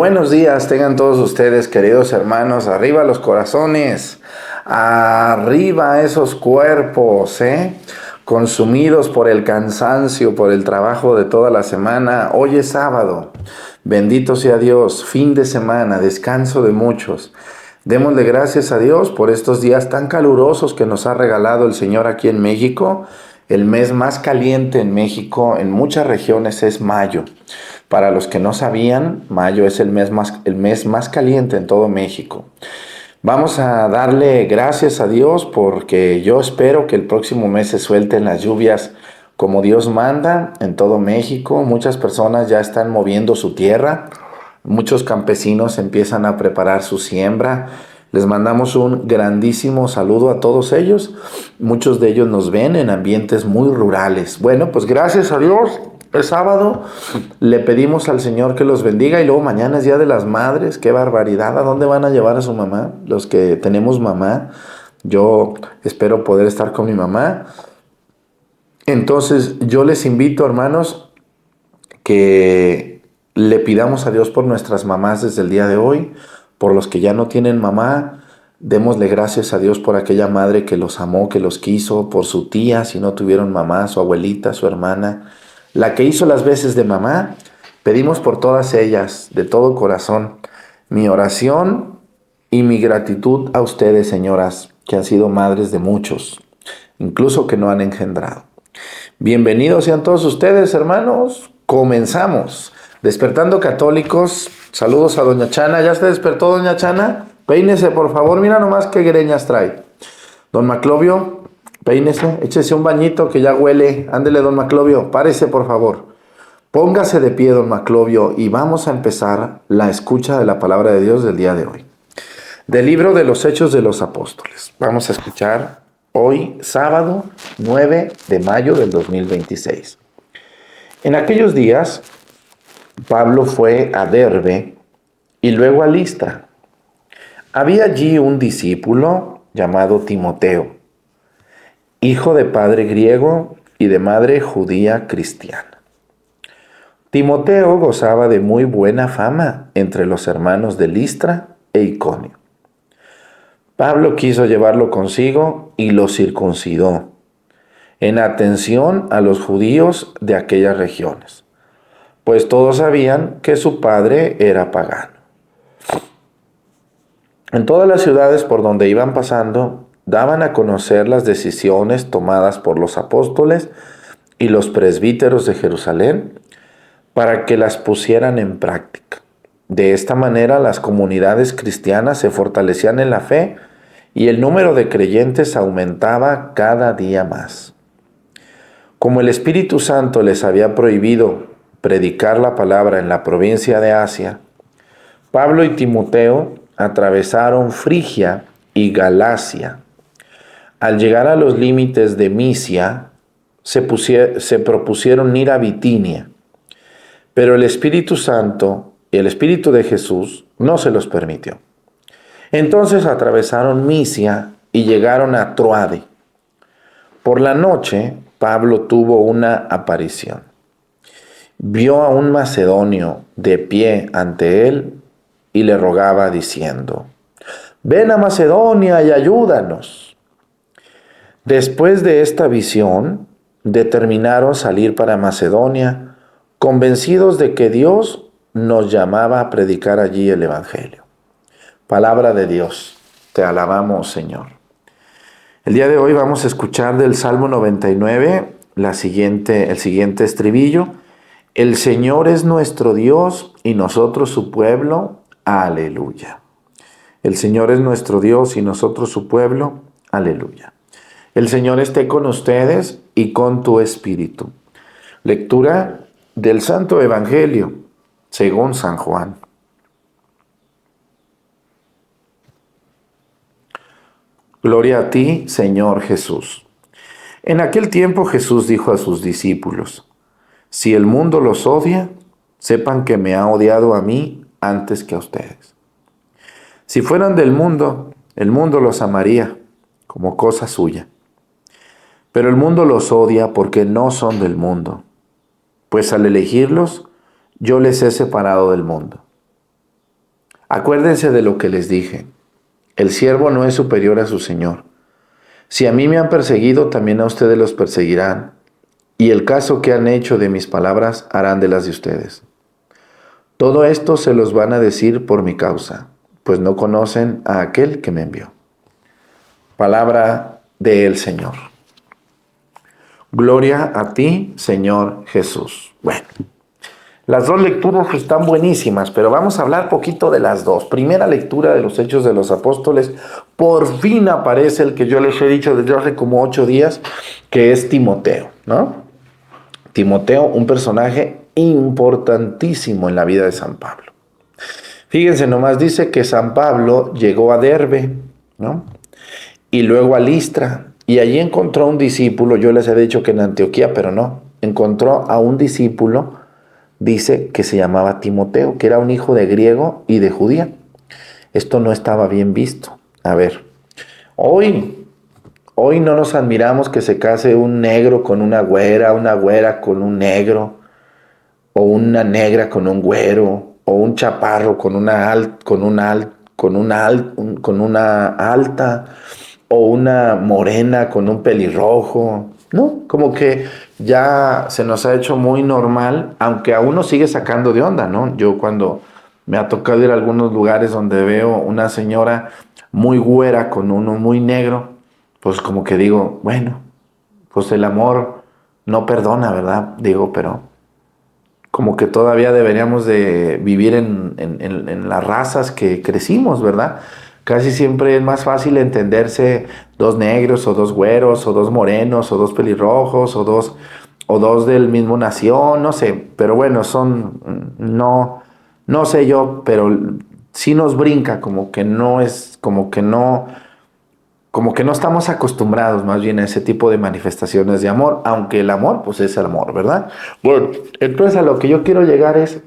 Buenos días, tengan todos ustedes, queridos hermanos. Arriba los corazones, arriba esos cuerpos, consumidos por el cansancio, por el trabajo de toda la semana. Hoy es sábado, bendito sea Dios, fin de semana, descanso de muchos. Démosle gracias a Dios por estos días tan calurosos que nos ha regalado el Señor aquí en México. El mes más caliente en México, en muchas regiones, es mayo. Para los que no sabían, mayo es el mes más caliente en todo México. Vamos a darle gracias a Dios porque yo espero que el próximo mes se suelten las lluvias como Dios manda en todo México. Muchas personas ya están moviendo su tierra. Muchos campesinos empiezan a preparar su siembra. Les mandamos un grandísimo saludo a todos ellos. Muchos de ellos nos ven en ambientes muy rurales. Bueno, pues gracias a Dios. Es sábado. Le pedimos al Señor que los bendiga. Y luego mañana es Día de las Madres. ¡Qué barbaridad! ¿A dónde van a llevar a su mamá? Los que tenemos mamá. Yo espero poder estar con mi mamá. Entonces yo les invito, hermanos, que le pidamos a Dios por nuestras mamás desde el día de hoy. Por los que ya no tienen mamá, démosle gracias a Dios por aquella madre que los amó, que los quiso, por su tía, si no tuvieron mamá, su abuelita, su hermana, la que hizo las veces de mamá. Pedimos por todas ellas, de todo corazón, mi oración y mi gratitud a ustedes, señoras, que han sido madres de muchos, incluso que no han engendrado. Bienvenidos sean todos ustedes, hermanos. Comenzamos. Despertando Católicos. Saludos a doña Chana. ¿Ya se despertó doña Chana? Peínese, por favor. Mira nomás qué greñas trae. Don Maclovio, peínese. Échese un bañito que ya huele. Ándele, don Maclovio. Párese, por favor. Póngase de pie, don Maclovio, y vamos a empezar la escucha de la palabra de Dios del día de hoy. Del libro de los Hechos de los Apóstoles. Vamos a escuchar hoy, sábado 9 de mayo del 2026. En aquellos días, Pablo fue a Derbe y luego a Listra. Había allí un discípulo llamado Timoteo, hijo de padre griego y de madre judía cristiana. Timoteo gozaba de muy buena fama entre los hermanos de Listra e Iconio. Pablo quiso llevarlo consigo y lo circuncidó, en atención a los judíos de aquellas regiones, pues todos sabían que su padre era pagano. En todas las ciudades por donde iban pasando, daban a conocer las decisiones tomadas por los apóstoles y los presbíteros de Jerusalén para que las pusieran en práctica. De esta manera las comunidades cristianas se fortalecían en la fe y el número de creyentes aumentaba cada día más. Como el Espíritu Santo les había prohibido predicar la palabra en la provincia de Asia, Pablo y Timoteo atravesaron Frigia y Galacia. Al llegar a los límites de Misia, se propusieron ir a Bitinia, pero el Espíritu Santo y el Espíritu de Jesús no se los permitió. Entonces atravesaron Misia y llegaron a Troade. Por la noche, Pablo tuvo una aparición. Vio a un macedonio de pie ante él y le rogaba diciendo: «Ven a Macedonia y ayúdanos». Después de esta visión, determinaron salir para Macedonia, convencidos de que Dios nos llamaba a predicar allí el Evangelio. Palabra de Dios, te alabamos, Señor. El día de hoy vamos a escuchar del Salmo 99 el siguiente estribillo. El Señor es nuestro Dios y nosotros su pueblo. Aleluya. El Señor es nuestro Dios y nosotros su pueblo. Aleluya. El Señor esté con ustedes y con tu espíritu. Lectura del Santo Evangelio según San Juan. Gloria a ti, Señor Jesús. En aquel tiempo Jesús dijo a sus discípulos: «Si el mundo los odia, sepan que me ha odiado a mí antes que a ustedes. Si fueran del mundo, el mundo los amaría como cosa suya. Pero el mundo los odia porque no son del mundo, pues al elegirlos, yo les he separado del mundo. Acuérdense de lo que les dije. El siervo no es superior a su señor. Si a mí me han perseguido, también a ustedes los perseguirán. Y el caso que han hecho de mis palabras, harán de las de ustedes. Todo esto se los van a decir por mi causa, pues no conocen a aquel que me envió. Palabra del Señor. Gloria a ti, Señor Jesús. Bueno, las dos lecturas están buenísimas, pero vamos a hablar poquito de las dos. Primera lectura de los Hechos de los Apóstoles. Por fin aparece el que yo les he dicho desde hace como 8 días, que es Timoteo, ¿no? Timoteo, un personaje importantísimo en la vida de San Pablo. Fíjense nomás, dice que San Pablo llegó a Derbe, ¿no? Y luego a Listra, y allí encontró un discípulo. Yo les he dicho que en Antioquía, pero no. Encontró a un discípulo, dice, que se llamaba Timoteo, que era un hijo de griego y de judía. Esto no estaba bien visto. A ver, hoy no nos admiramos que se case un negro con una güera con un negro, o una negra con un güero, o un chaparro con una alta, o una morena con un pelirrojo, ¿no? Como que ya se nos ha hecho muy normal, aunque a uno sigue sacando de onda, ¿no? Yo cuando me ha tocado ir a algunos lugares donde veo una señora muy güera con uno muy negro, pues como que digo, bueno, pues el amor no perdona, ¿verdad? Digo, pero como que todavía deberíamos de vivir en las razas que crecimos, ¿verdad? Casi siempre es más fácil entenderse dos negros, o dos güeros, o dos morenos, o dos pelirrojos, o dos del mismo nación, no sé. Pero bueno, no sé yo, pero sí nos brinca, como que no estamos acostumbrados más bien a ese tipo de manifestaciones de amor, aunque el amor pues es el amor, ¿verdad? Bueno, entonces a lo que yo quiero llegar es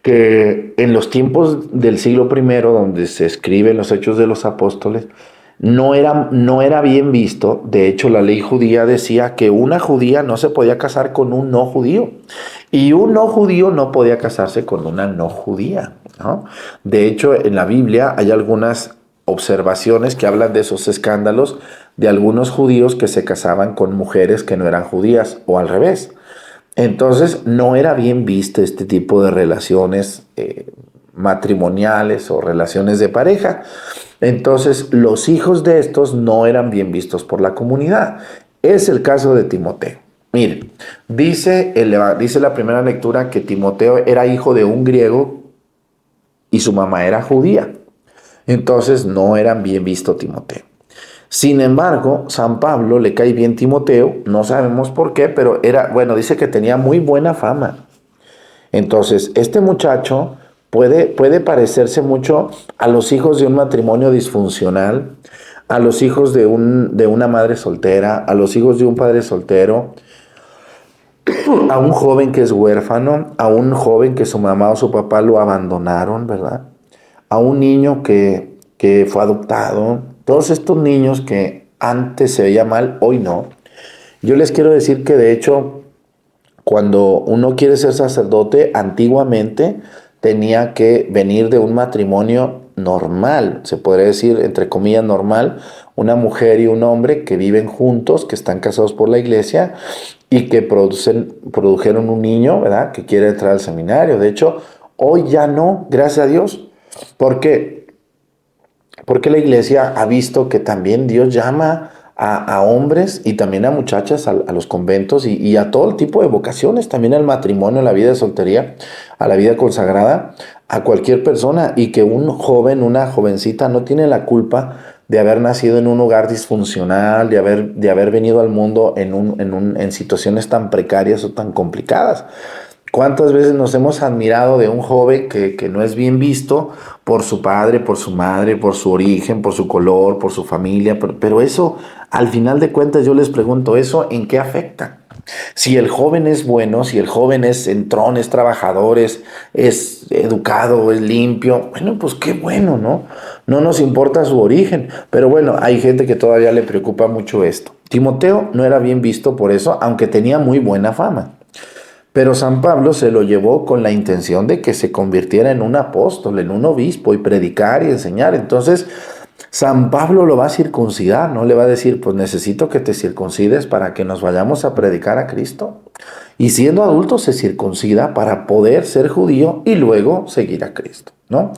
que en los tiempos del siglo I, donde se escriben los Hechos de los Apóstoles, no era bien visto. De hecho, la ley judía decía que una judía no se podía casar con un no judío, y un no judío no podía casarse con una no judía, ¿no? De hecho, en la Biblia hay algunas observaciones que hablan de esos escándalos de algunos judíos que se casaban con mujeres que no eran judías, o al revés. Entonces no era bien visto este tipo de relaciones matrimoniales o relaciones de pareja. Entonces los hijos de estos no eran bien vistos por la comunidad. Es el caso de Timoteo. Miren, dice la primera lectura que Timoteo era hijo de un griego y su mamá era judía. Entonces no eran bien visto Timoteo. Sin embargo, San Pablo le cae bien Timoteo, no sabemos por qué, pero dice que tenía muy buena fama. Entonces, este muchacho puede parecerse mucho a los hijos de un matrimonio disfuncional, a los hijos de una madre soltera, a los hijos de un padre soltero, a un joven que es huérfano, a un joven que su mamá o su papá lo abandonaron, ¿verdad? A un niño que fue adoptado. Todos estos niños que antes se veía mal, hoy no. Yo les quiero decir que de hecho, cuando uno quiere ser sacerdote, antiguamente tenía que venir de un matrimonio normal, se podría decir, entre comillas, normal, una mujer y un hombre que viven juntos, que están casados por la iglesia y que produjeron un niño, ¿verdad?, que quiere entrar al seminario. De hecho, hoy ya no, gracias a Dios. ¿Por qué? Porque la iglesia ha visto que también Dios llama a hombres y también a muchachas a los conventos y a todo tipo de vocaciones, también al matrimonio, a la vida de soltería, a la vida consagrada, a cualquier persona, y que un joven, una jovencita no tiene la culpa de haber nacido en un hogar disfuncional, de haber venido al mundo en situaciones tan precarias o tan complicadas. ¿Cuántas veces nos hemos admirado de un joven que no es bien visto por su padre, por su madre, por su origen, por su color, por su familia? Pero eso, al final de cuentas, yo les pregunto, ¿eso en qué afecta? Si el joven es bueno, si el joven es entrón, es trabajador, es educado, es limpio, bueno, pues qué bueno, ¿no? No nos importa su origen. Pero bueno, hay gente que todavía le preocupa mucho esto. Timoteo no era bien visto por eso, aunque tenía muy buena fama. Pero San Pablo se lo llevó con la intención de que se convirtiera en un apóstol, en un obispo, y predicar y enseñar. Entonces, San Pablo lo va a circuncidar, no le va a decir, pues necesito que te circuncides para que nos vayamos a predicar a Cristo. Y siendo adulto se circuncida para poder ser judío y luego seguir a Cristo, ¿no?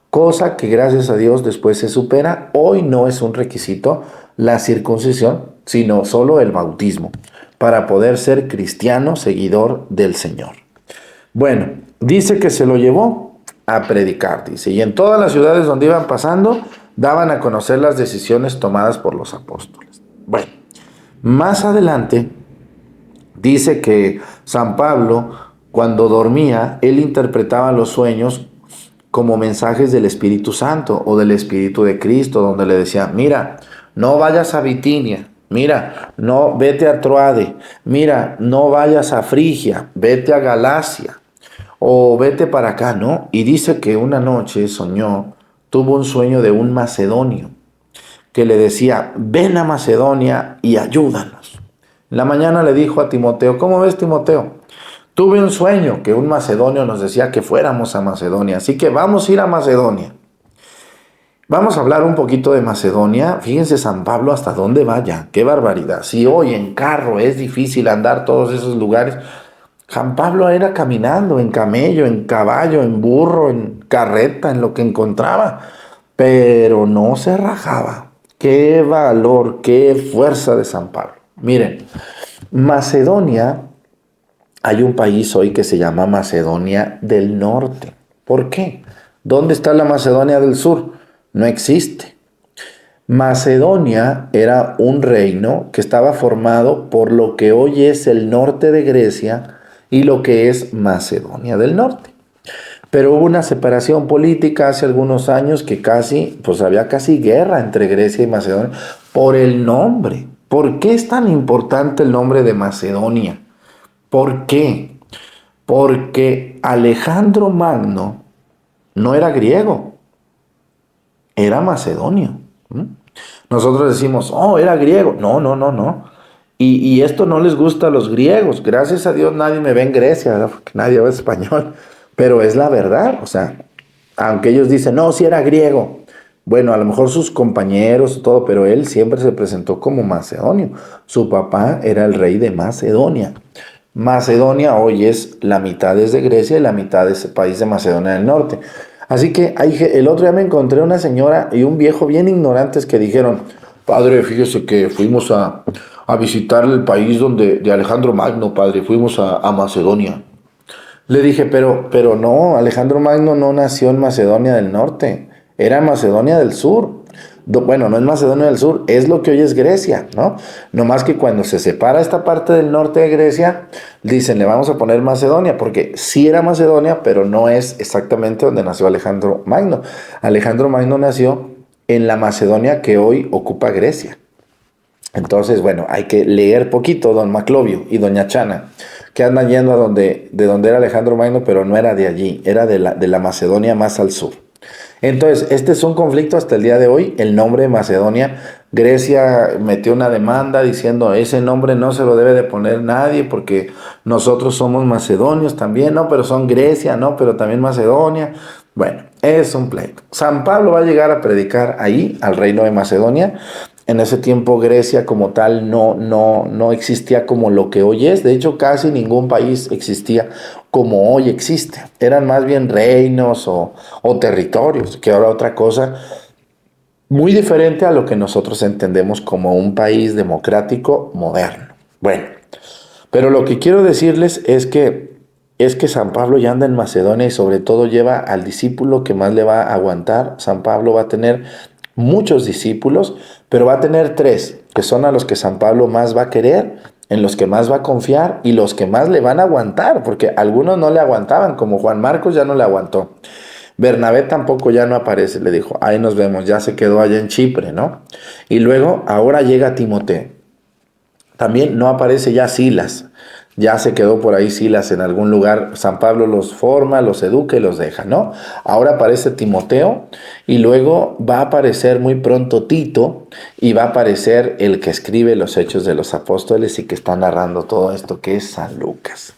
Cosa que gracias a Dios después se supera. Hoy no es un requisito la circuncisión, sino solo el bautismo, para poder ser cristiano, seguidor del Señor. Bueno, dice que se lo llevó a predicar, dice, y en todas las ciudades donde iban pasando, daban a conocer las decisiones tomadas por los apóstoles. Bueno, más adelante dice que San Pablo, cuando dormía, él interpretaba los sueños como mensajes del Espíritu Santo o del Espíritu de Cristo, donde le decía, mira, no vayas a Bitinia, mira, no vete a Troade, mira, no vayas a Frigia, vete a Galacia o vete para acá, ¿no? Y dice que una noche soñó, tuvo un sueño de un macedonio que le decía, ven a Macedonia y ayúdanos. En la mañana le dijo a Timoteo, ¿cómo ves, Timoteo? Tuve un sueño que un macedonio nos decía que fuéramos a Macedonia, así que vamos a ir a Macedonia. Vamos a hablar un poquito de Macedonia. Fíjense San Pablo hasta dónde vaya, qué barbaridad. Si hoy en carro es difícil andar todos esos lugares, San Pablo era caminando en camello, en caballo, en burro, en carreta, en lo que encontraba, pero no se rajaba. Qué valor, qué fuerza de San Pablo. Miren, Macedonia, hay un país hoy que se llama Macedonia del Norte. ¿Por qué? ¿Dónde está la Macedonia del Sur? No existe. Macedonia era un reino que estaba formado por lo que hoy es el norte de Grecia y lo que es Macedonia del Norte. Pero hubo una separación política hace algunos años que había casi guerra entre Grecia y Macedonia por el nombre. ¿Por qué es tan importante el nombre de Macedonia? ¿Por qué? Porque Alejandro Magno no era griego, era macedonio. Nosotros decimos, oh, era griego. No, no, no, no. Y esto no les gusta a los griegos. Gracias a Dios nadie me ve en Grecia, ¿verdad? Porque nadie habla español. Pero es la verdad. O sea, aunque ellos dicen, no, sí era griego. Bueno, a lo mejor sus compañeros y todo, pero él siempre se presentó como macedonio. Su papá era el rey de Macedonia. Macedonia hoy es la mitad es de Grecia y la mitad es el país de Macedonia del Norte. Así que el otro día me encontré una señora y un viejo bien ignorantes que dijeron, padre, fíjese que fuimos a visitar el país de Alejandro Magno, padre, fuimos a Macedonia. Le dije, pero no, Alejandro Magno no nació en Macedonia del Norte, era Macedonia del Sur. Bueno, no es Macedonia del Sur, es lo que hoy es Grecia, ¿no? No más que cuando se separa esta parte del norte de Grecia, dicen, le vamos a poner Macedonia, porque sí era Macedonia, pero no es exactamente donde nació Alejandro Magno. Alejandro Magno nació en la Macedonia que hoy ocupa Grecia. Entonces, bueno, hay que leer poquito, don Maclovio y doña Chana, que andan yendo de donde era Alejandro Magno, pero no era de allí, era de la Macedonia más al sur. Entonces, este es un conflicto hasta el día de hoy, el nombre de Macedonia. Grecia metió una demanda diciendo, ese nombre no se lo debe de poner nadie porque nosotros somos macedonios también, no, pero son Grecia, no, pero también Macedonia. Bueno, es un pleito. San Pablo va a llegar a predicar ahí, al reino de Macedonia. En ese tiempo Grecia como tal no existía como lo que hoy es. De hecho, casi ningún país existía como hoy existe. Eran más bien reinos o territorios, que ahora otra cosa muy diferente a lo que nosotros entendemos como un país democrático moderno. Bueno, pero lo que quiero decirles es que San Pablo ya anda en Macedonia y sobre todo lleva al discípulo que más le va a aguantar. San Pablo va a tener muchos discípulos, pero va a tener 3, que son a los que San Pablo más va a querer, en los que más va a confiar y los que más le van a aguantar, porque algunos no le aguantaban, como Juan Marcos ya no le aguantó. Bernabé tampoco ya no aparece, le dijo, ahí nos vemos, ya se quedó allá en Chipre, ¿no? Y luego, ahora llega Timoteo. También no aparece ya Silas. Ya se quedó por ahí Silas en algún lugar. San Pablo los forma, los educa y los deja, ¿no? Ahora aparece Timoteo y luego va a aparecer muy pronto Tito y va a aparecer el que escribe los Hechos de los Apóstoles y que está narrando todo esto, que es San Lucas.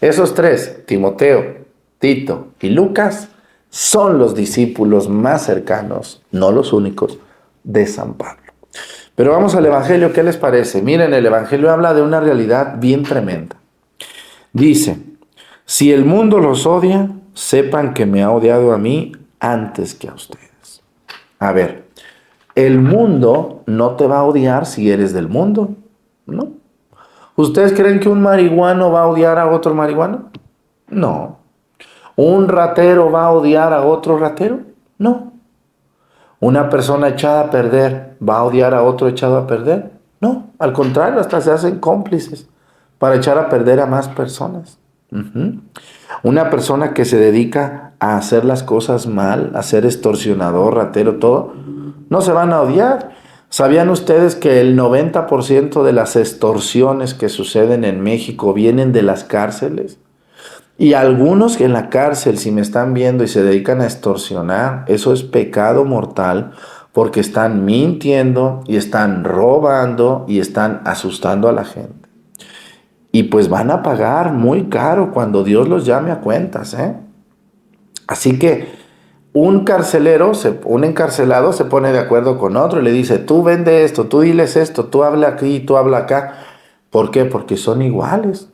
Esos tres, Timoteo, Tito y Lucas, son los discípulos más cercanos, no los únicos, de San Pablo. Pero vamos al Evangelio, ¿qué les parece? Miren, el Evangelio habla de una realidad bien tremenda. Dice, si el mundo los odia, sepan que me ha odiado a mí antes que a ustedes. A ver, el mundo no te va a odiar si eres del mundo, ¿no? ¿Ustedes creen que un marihuano va a odiar a otro marihuano? No. ¿Un ratero va a odiar a otro ratero? No. ¿Una persona echada a perder va a odiar a otro echado a perder? No, al contrario, hasta se hacen cómplices para echar a perder a más personas. Una persona que se dedica a hacer las cosas mal, a ser extorsionador, ratero, todo, no se van a odiar. ¿Sabían ustedes que el 90% de las extorsiones que suceden en México vienen de las cárceles? Y algunos que en la cárcel, si me están viendo y se dedican a extorsionar, eso es pecado mortal porque están mintiendo y están robando y están asustando a la gente. Y pues van a pagar muy caro cuando Dios los llame a cuentas, ¿eh? Así que un encarcelado se pone de acuerdo con otro y le dice, tú vende esto, tú diles esto, tú habla aquí, tú habla acá. ¿Por qué? Porque son iguales.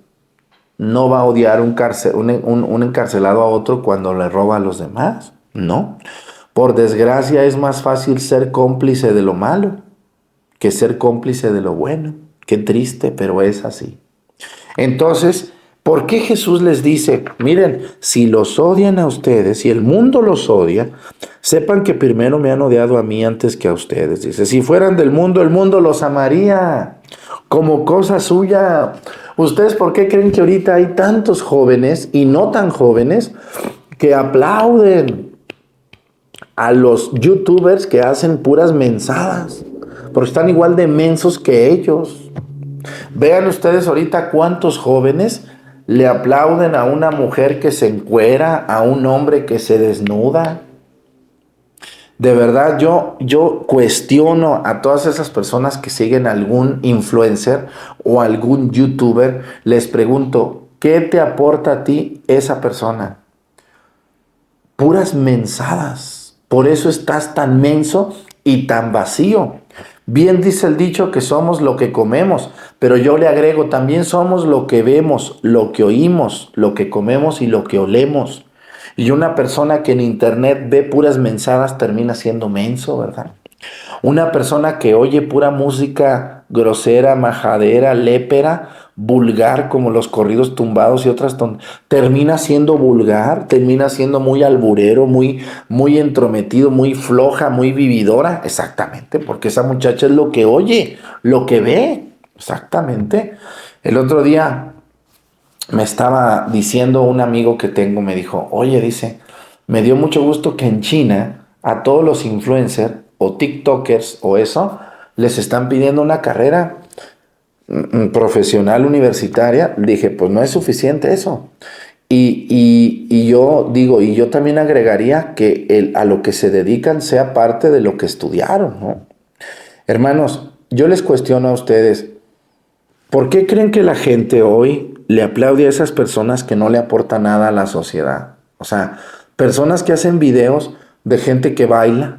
No va a odiar un encarcelado a otro cuando le roba a los demás. No. Por desgracia es más fácil ser cómplice de lo malo que ser cómplice de lo bueno. Qué triste, pero es así. Entonces, ¿por qué Jesús les dice, miren, si los odian a ustedes, si el mundo los odia, sepan que primero me han odiado a mí antes que a ustedes? Dice, si fueran del mundo, el mundo los amaría como cosa suya. ¿Ustedes por qué creen que ahorita hay tantos jóvenes y no tan jóvenes que aplauden a los youtubers que hacen puras mensadas? Porque están igual de mensos que ellos. Vean ustedes ahorita cuántos jóvenes le aplauden a una mujer que se encuera, a un hombre que se desnuda. De verdad, yo cuestiono a todas esas personas que siguen algún influencer o algún youtuber. Les pregunto, ¿qué te aporta a ti esa persona? Puras mensadas. Por eso estás tan menso y tan vacío. Bien dice el dicho que somos lo que comemos, pero yo le agrego, también somos lo que vemos, lo que oímos, lo que comemos y lo que olemos. Y una persona que en internet ve puras mensadas termina siendo menso, ¿verdad? Una persona que oye pura música grosera, majadera, lépera, vulgar, como los corridos tumbados y otras termina siendo vulgar, termina siendo muy alburero, muy entrometido, muy floja, muy vividora. Exactamente, porque esa muchacha es lo que oye, lo que ve. Exactamente. El otro día me estaba diciendo un amigo que tengo, me dijo, oye, dice, me dio mucho gusto que en China a todos los influencers o TikTokers o eso, les están pidiendo una carrera profesional universitaria. Dije, pues no es suficiente eso. Y yo digo, y yo también agregaría que a lo que se dedican sea parte de lo que estudiaron, ¿no? Hermanos, yo les cuestiono a ustedes, ¿por qué creen que la gente hoy le aplaude a esas personas que no le aportan nada a la sociedad? O sea, personas que hacen videos de gente que baila,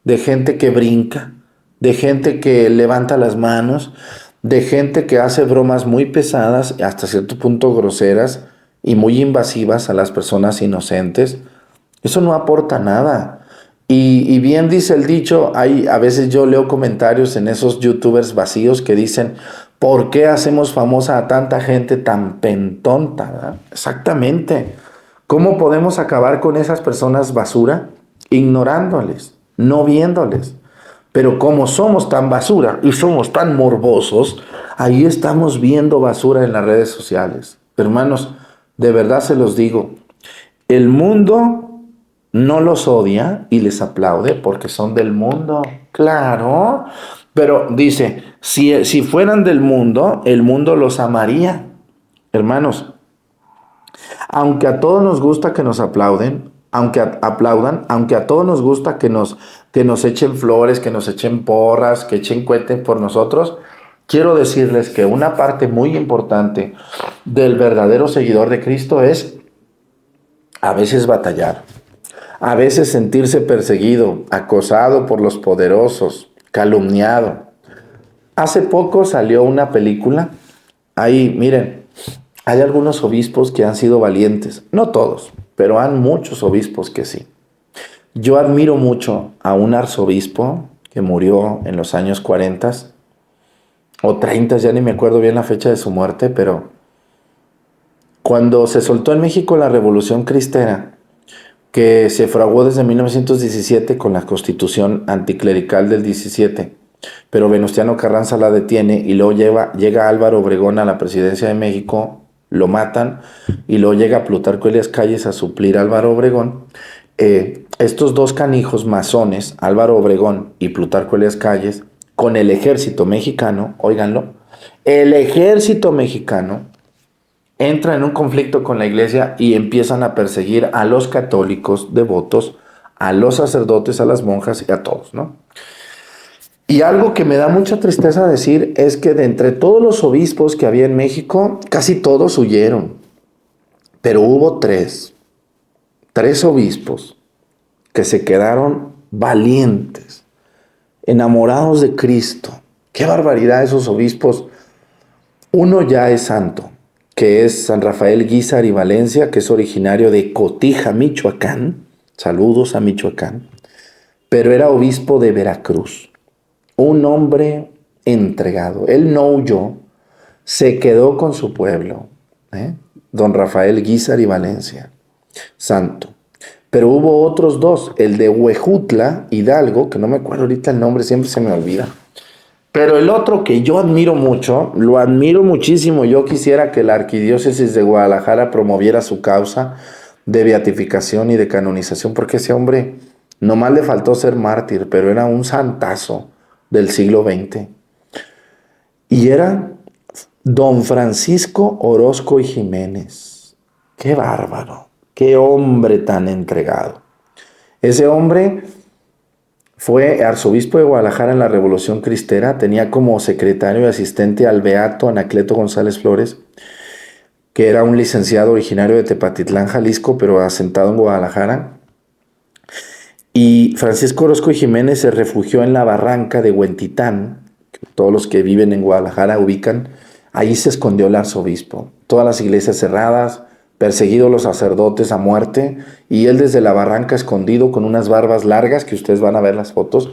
de gente que brinca, de gente que levanta las manos, de gente que hace bromas muy pesadas, hasta cierto punto groseras y muy invasivas a las personas inocentes. Eso no aporta nada. Y bien dice el dicho, a veces yo leo comentarios en esos youtubers vacíos que dicen, ¿por qué hacemos famosa a tanta gente tan pentonta? ¿Verdad? Exactamente. ¿Cómo podemos acabar con esas personas basura? Ignorándoles, no viéndoles. Pero como somos tan basura y somos tan morbosos, ahí estamos viendo basura en las redes sociales. Hermanos, de verdad se los digo, el mundo no los odia y les aplaude porque son del mundo. Claro, pero dice, si fueran del mundo, el mundo los amaría. Hermanos, aunque a todos nos gusta que nos aplauden, aplaudan, aunque a todos nos gusta que nos echen flores, que nos echen porras, que echen cohetes por nosotros, quiero decirles que una parte muy importante del verdadero seguidor de Cristo es a veces batallar, a veces sentirse perseguido, acosado por los poderosos, calumniado. Hace poco salió una película, ahí miren, hay algunos obispos que han sido valientes, no todos, pero hay muchos obispos que sí. Yo admiro mucho a un arzobispo que murió en los años 40 o 30, ya ni me acuerdo bien la fecha de su muerte, pero cuando se soltó en México la Revolución Cristera, que se fraguó desde 1917 con la Constitución anticlerical del 17, pero Venustiano Carranza la detiene y luego llega Álvaro Obregón a la presidencia de México, lo matan y luego llega Plutarco Elías Calles a suplir a Álvaro Obregón. Estos dos canijos masones, Álvaro Obregón y Plutarco Elías Calles, con el ejército mexicano, óiganlo, el ejército mexicano entra en un conflicto con la iglesia y empiezan a perseguir a los católicos devotos, a los sacerdotes, a las monjas y a todos, ¿no? Y algo que me da mucha tristeza decir es que de entre todos los obispos que había en México, casi todos huyeron, pero hubo tres obispos que se quedaron valientes, enamorados de Cristo. ¡Qué barbaridad esos obispos! Uno ya es santo, que es San Rafael Guízar y Valencia, que es originario de Cotija, Michoacán. Saludos a Michoacán. Pero era obispo de Veracruz. Un hombre entregado. Él no huyó, se quedó con su pueblo. Don Rafael Guízar y Valencia, santo. Pero hubo otros dos, el de Huejutla, Hidalgo, que no me acuerdo ahorita el nombre, siempre se me olvida. Pero el otro que yo admiro mucho, lo admiro muchísimo, yo quisiera que la Arquidiócesis de Guadalajara promoviera su causa de beatificación y de canonización, porque ese hombre nomás le faltó ser mártir, pero era un santazo del siglo XX. Y era don Francisco Orozco y Jiménez. ¡Qué bárbaro! ¡Qué hombre tan entregado! Ese hombre fue arzobispo de Guadalajara en la Revolución Cristera, tenía como secretario y asistente al beato Anacleto González Flores, que era un licenciado originario de Tepatitlán, Jalisco, pero asentado en Guadalajara. Y Francisco Orozco y Jiménez se refugió en la barranca de Huentitán, que todos los que viven en Guadalajara ubican. Ahí se escondió el arzobispo, todas las iglesias cerradas, perseguidos los sacerdotes a muerte, y él desde la barranca escondido con unas barbas largas, que ustedes van a ver las fotos,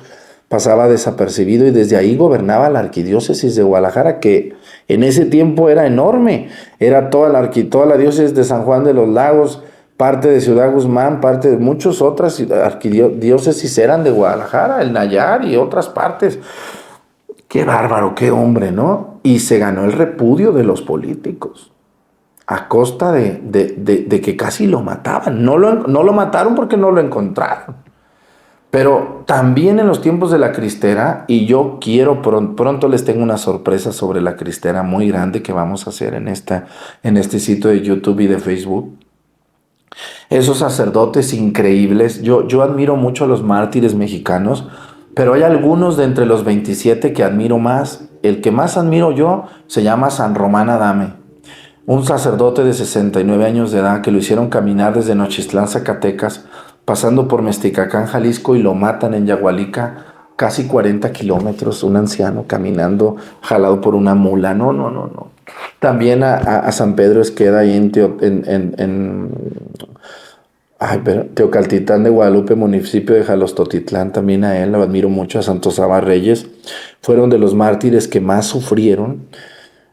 pasaba desapercibido y desde ahí gobernaba la Arquidiócesis de Guadalajara, que en ese tiempo era enorme, era toda la diócesis de San Juan de los Lagos, parte de Ciudad Guzmán, parte de muchas otras arquidiócesis eran de Guadalajara, el Nayar y otras partes. Qué bárbaro, qué hombre, ¿no? Y se ganó el repudio de los políticos a costa de que casi lo mataban. No lo mataron porque no lo encontraron. Pero también en los tiempos de la Cristera, y yo quiero, pronto les tengo una sorpresa sobre la Cristera muy grande que vamos a hacer en este sitio de YouTube y de Facebook. Esos sacerdotes increíbles, yo admiro mucho a los mártires mexicanos, pero hay algunos de entre los 27 que admiro más. El que más admiro yo se llama San Román Adame, un sacerdote de 69 años de edad que lo hicieron caminar desde Nochistlán, Zacatecas, pasando por Mesticacán, Jalisco, y lo matan en Yagualica, casi 40 kilómetros, un anciano caminando, jalado por una mula. No. También a San Pedro Esqueda ahí en Teocaltitlán de Guadalupe, municipio de Jalostotitlán, también a él lo admiro mucho. A Santo Saba Reyes, fueron de los mártires que más sufrieron,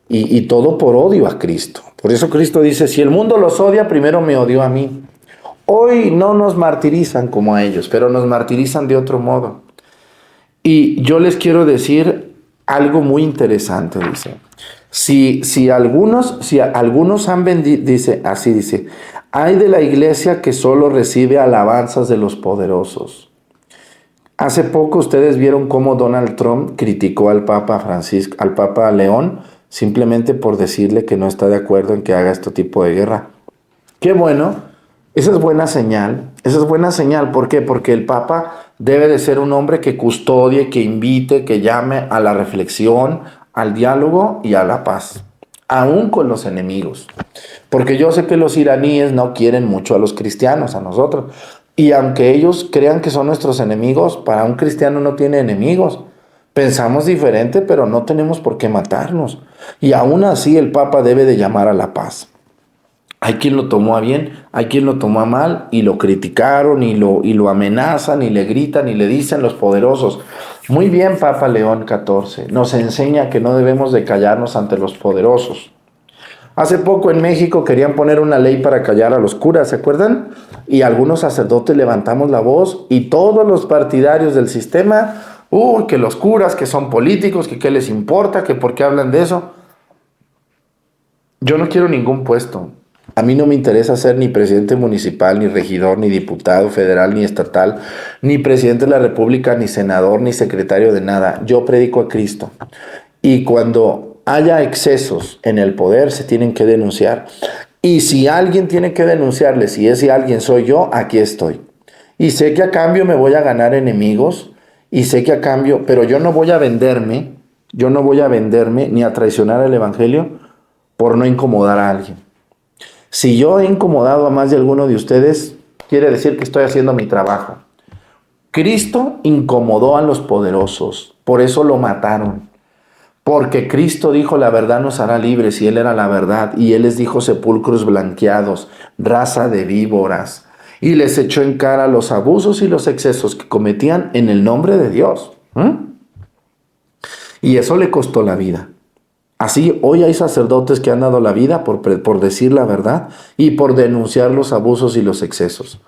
y todo por odio a Cristo. Por eso Cristo dice, si el mundo los odia, primero me odió a mí. Hoy no nos martirizan como a ellos, pero nos martirizan de otro modo. Y yo les quiero decir algo muy interesante, dice. Si algunos han vendido, dice, hay de la iglesia que solo recibe alabanzas de los poderosos. Hace poco ustedes vieron cómo Donald Trump criticó al Papa León, simplemente por decirle que no está de acuerdo en que haga este tipo de guerra. Qué bueno, esa es buena señal. ¿Por qué? Porque el Papa debe de ser un hombre que custodie, que invite, que llame a la reflexión, al diálogo y a la paz, aún con los enemigos. Porque yo sé que los iraníes no quieren mucho a los cristianos, a nosotros. Y aunque ellos crean que son nuestros enemigos, para un cristiano no tiene enemigos. Pensamos diferente, pero no tenemos por qué matarnos. Y aún así el Papa debe de llamar a la paz. Hay quien lo tomó a bien, hay quien lo tomó a mal y lo criticaron y lo amenazan y le gritan y le dicen los poderosos. Muy bien, Papa León XIV, nos enseña que no debemos de callarnos ante los poderosos. Hace poco en México querían poner una ley para callar a los curas, ¿se acuerdan? Y algunos sacerdotes levantamos la voz y todos los partidarios del sistema, que los curas, que son políticos, que qué les importa, que por qué hablan de eso. Yo no quiero ningún puesto. A mí no me interesa ser ni presidente municipal, ni regidor, ni diputado federal, ni estatal, ni presidente de la República, ni senador, ni secretario de nada. Yo predico a Cristo. Y cuando haya excesos en el poder, se tienen que denunciar. Y si alguien tiene que denunciarles, y ese alguien soy yo, aquí estoy. Y sé que a cambio me voy a ganar enemigos, y sé que a cambio, pero yo no voy a venderme ni a traicionar el Evangelio por no incomodar a alguien. Si yo he incomodado a más de alguno de ustedes, quiere decir que estoy haciendo mi trabajo. Cristo incomodó a los poderosos, por eso lo mataron. Porque Cristo dijo, la verdad nos hará libres, y Él era la verdad. Y Él les dijo, sepulcros blanqueados, raza de víboras. Y les echó en cara los abusos y los excesos que cometían en el nombre de Dios. Y eso le costó la vida. Así, hoy hay sacerdotes que han dado la vida por decir la verdad y por denunciar los abusos y los excesos.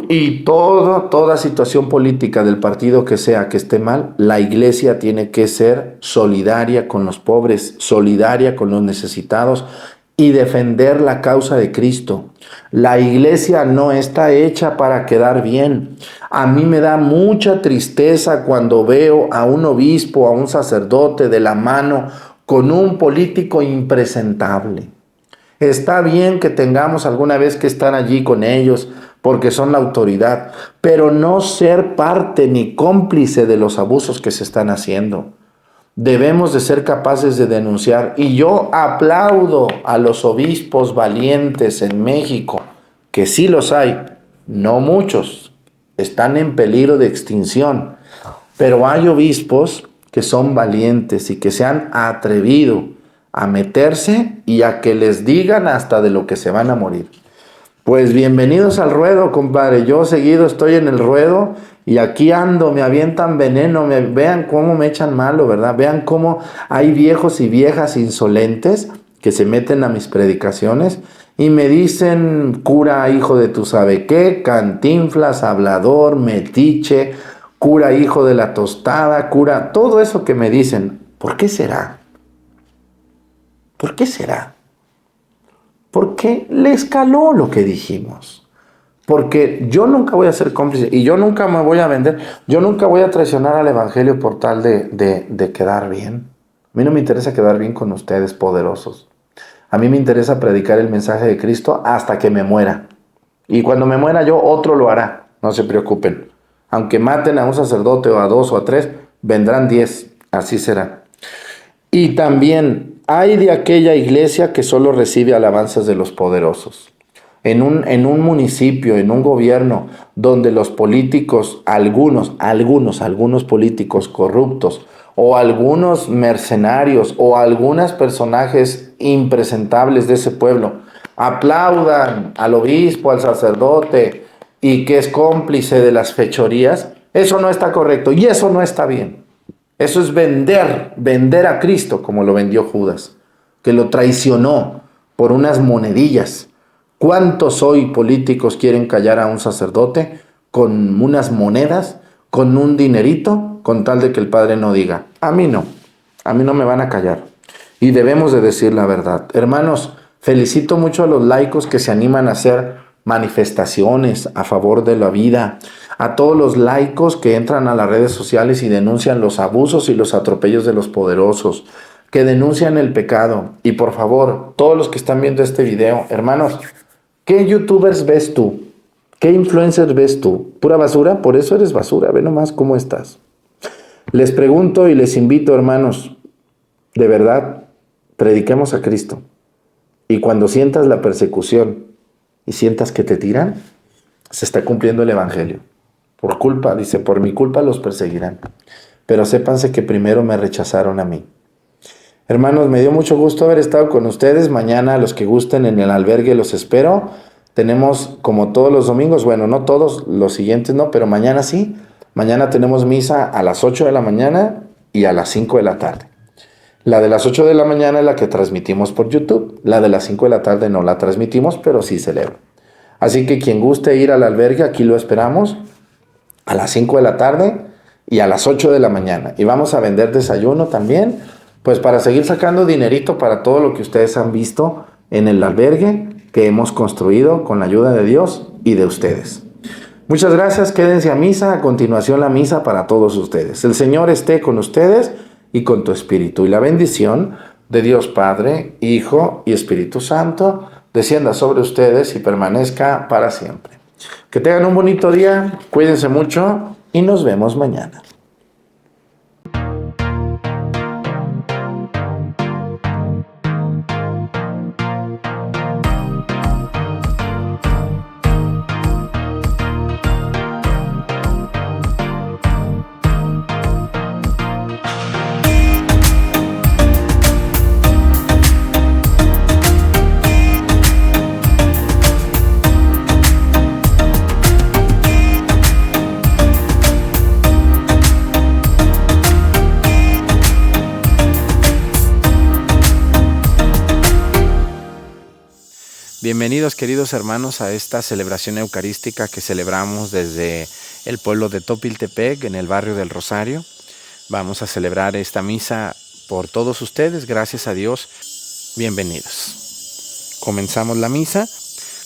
Y toda situación política del partido que sea que esté mal, la iglesia tiene que ser solidaria con los pobres, solidaria con los necesitados y defender la causa de Cristo. La iglesia no está hecha para quedar bien. A mí me da mucha tristeza cuando veo a un obispo, a un sacerdote de la mano con un político impresentable. Está bien que tengamos alguna vez que estar allí con ellos porque son la autoridad, pero no ser parte ni cómplice de los abusos que se están haciendo. Debemos de ser capaces de denunciar. Y yo aplaudo a los obispos valientes en México, que sí los hay, no muchos, están en peligro de extinción. Pero hay obispos que son valientes y que se han atrevido a meterse y a que les digan hasta de lo que se van a morir. Pues bienvenidos al ruedo, compadre. Yo seguido estoy en el ruedo y aquí ando, me avientan veneno, vean cómo me echan malo, ¿verdad? Vean cómo hay viejos y viejas insolentes que se meten a mis predicaciones y me dicen, cura hijo de tu sabe qué, cantinflas, hablador, metiche, cura hijo de la tostada, cura, todo eso que me dicen. ¿Por qué será? ¿Por qué será? Porque les caló lo que dijimos. Porque yo nunca voy a ser cómplice y yo nunca me voy a vender. Yo nunca voy a traicionar al Evangelio por tal de quedar bien. A mí no me interesa quedar bien con ustedes, poderosos. A mí me interesa predicar el mensaje de Cristo hasta que me muera. Y cuando me muera yo, otro lo hará. No se preocupen. Aunque maten a un sacerdote o a 2 o a 3, vendrán 10. Así será. Y también hay de aquella iglesia que solo recibe alabanzas de los poderosos. En un municipio, en un gobierno, donde los políticos, algunos políticos corruptos, o algunos mercenarios, o algunos personajes impresentables de ese pueblo, aplaudan al obispo, al sacerdote, y que es cómplice de las fechorías, eso no está correcto, y eso no está bien. Eso es vender a Cristo como lo vendió Judas, que lo traicionó por unas monedillas. ¿Cuántos hoy políticos quieren callar a un sacerdote con unas monedas, con un dinerito, con tal de que el padre no diga? A mí no me van a callar. Y debemos de decir la verdad. Hermanos, felicito mucho a los laicos que se animan a hacer manifestaciones a favor de la vida, a todos los laicos que entran a las redes sociales y denuncian los abusos y los atropellos de los poderosos, que denuncian el pecado. Y por favor, todos los que están viendo este video, hermanos, ¿qué youtubers ves tú? ¿Qué influencers ves tú? ¿Pura basura? Por eso eres basura, ve nomás cómo estás. Les pregunto y les invito, hermanos, de verdad, prediquemos a Cristo. Y cuando sientas la persecución y sientas que te tiran, se está cumpliendo el Evangelio. Por culpa, dice, por mi culpa los perseguirán. Pero sépanse que primero me rechazaron a mí. Hermanos, me dio mucho gusto haber estado con ustedes. Mañana, los que gusten en el albergue, los espero. Tenemos, como todos los domingos, bueno, no todos, los siguientes no, pero mañana sí. Mañana tenemos misa a las 8 de la mañana y a las 5 de la tarde. La de las 8 de la mañana es la que transmitimos por YouTube. La de las 5 de la tarde no la transmitimos, pero sí celebro. Así que quien guste ir al albergue, aquí lo esperamos a las 5 de la tarde y a las 8 de la mañana. Y vamos a vender desayuno también, pues para seguir sacando dinerito para todo lo que ustedes han visto en el albergue que hemos construido con la ayuda de Dios y de ustedes. Muchas gracias, quédense a misa, a continuación la misa para todos ustedes. El Señor esté con ustedes y con tu espíritu. Y la bendición de Dios Padre, Hijo y Espíritu Santo descienda sobre ustedes y permanezca para siempre. Que tengan un bonito día, cuídense mucho y nos vemos mañana. Bienvenidos, queridos hermanos, a esta celebración eucarística que celebramos desde el pueblo de Topiltepec, en el barrio del Rosario. Vamos a celebrar esta misa por todos ustedes, gracias a Dios. Bienvenidos. Comenzamos la misa.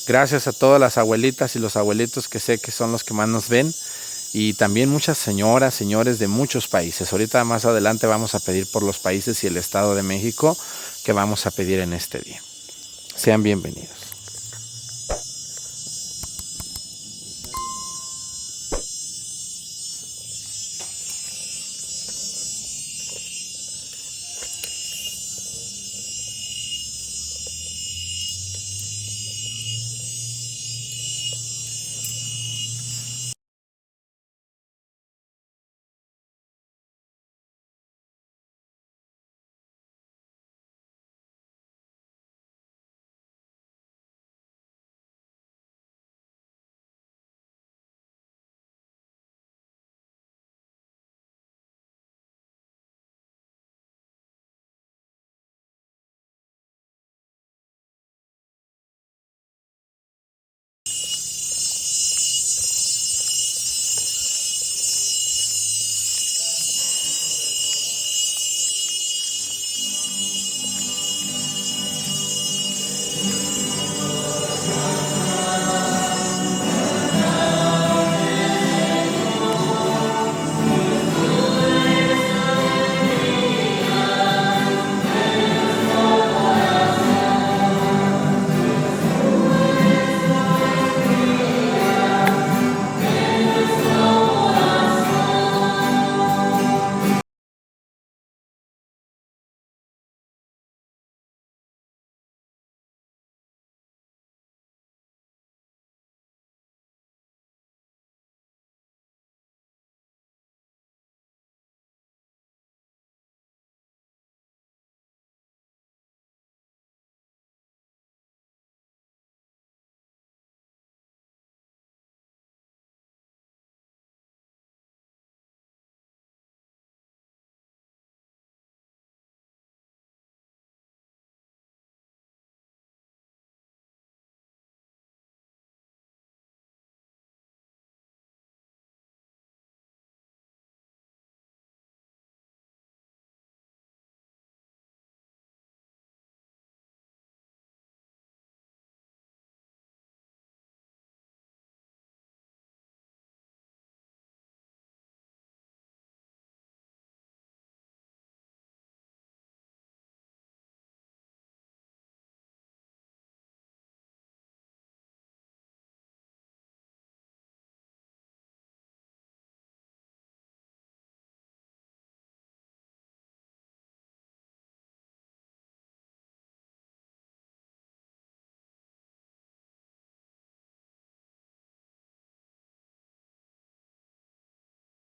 Gracias a todas las abuelitas y los abuelitos que sé que son los que más nos ven. Y también muchas señoras, señores de muchos países. Ahorita más adelante vamos a pedir por los países y el Estado de México que vamos a pedir en este día. Sean bienvenidos.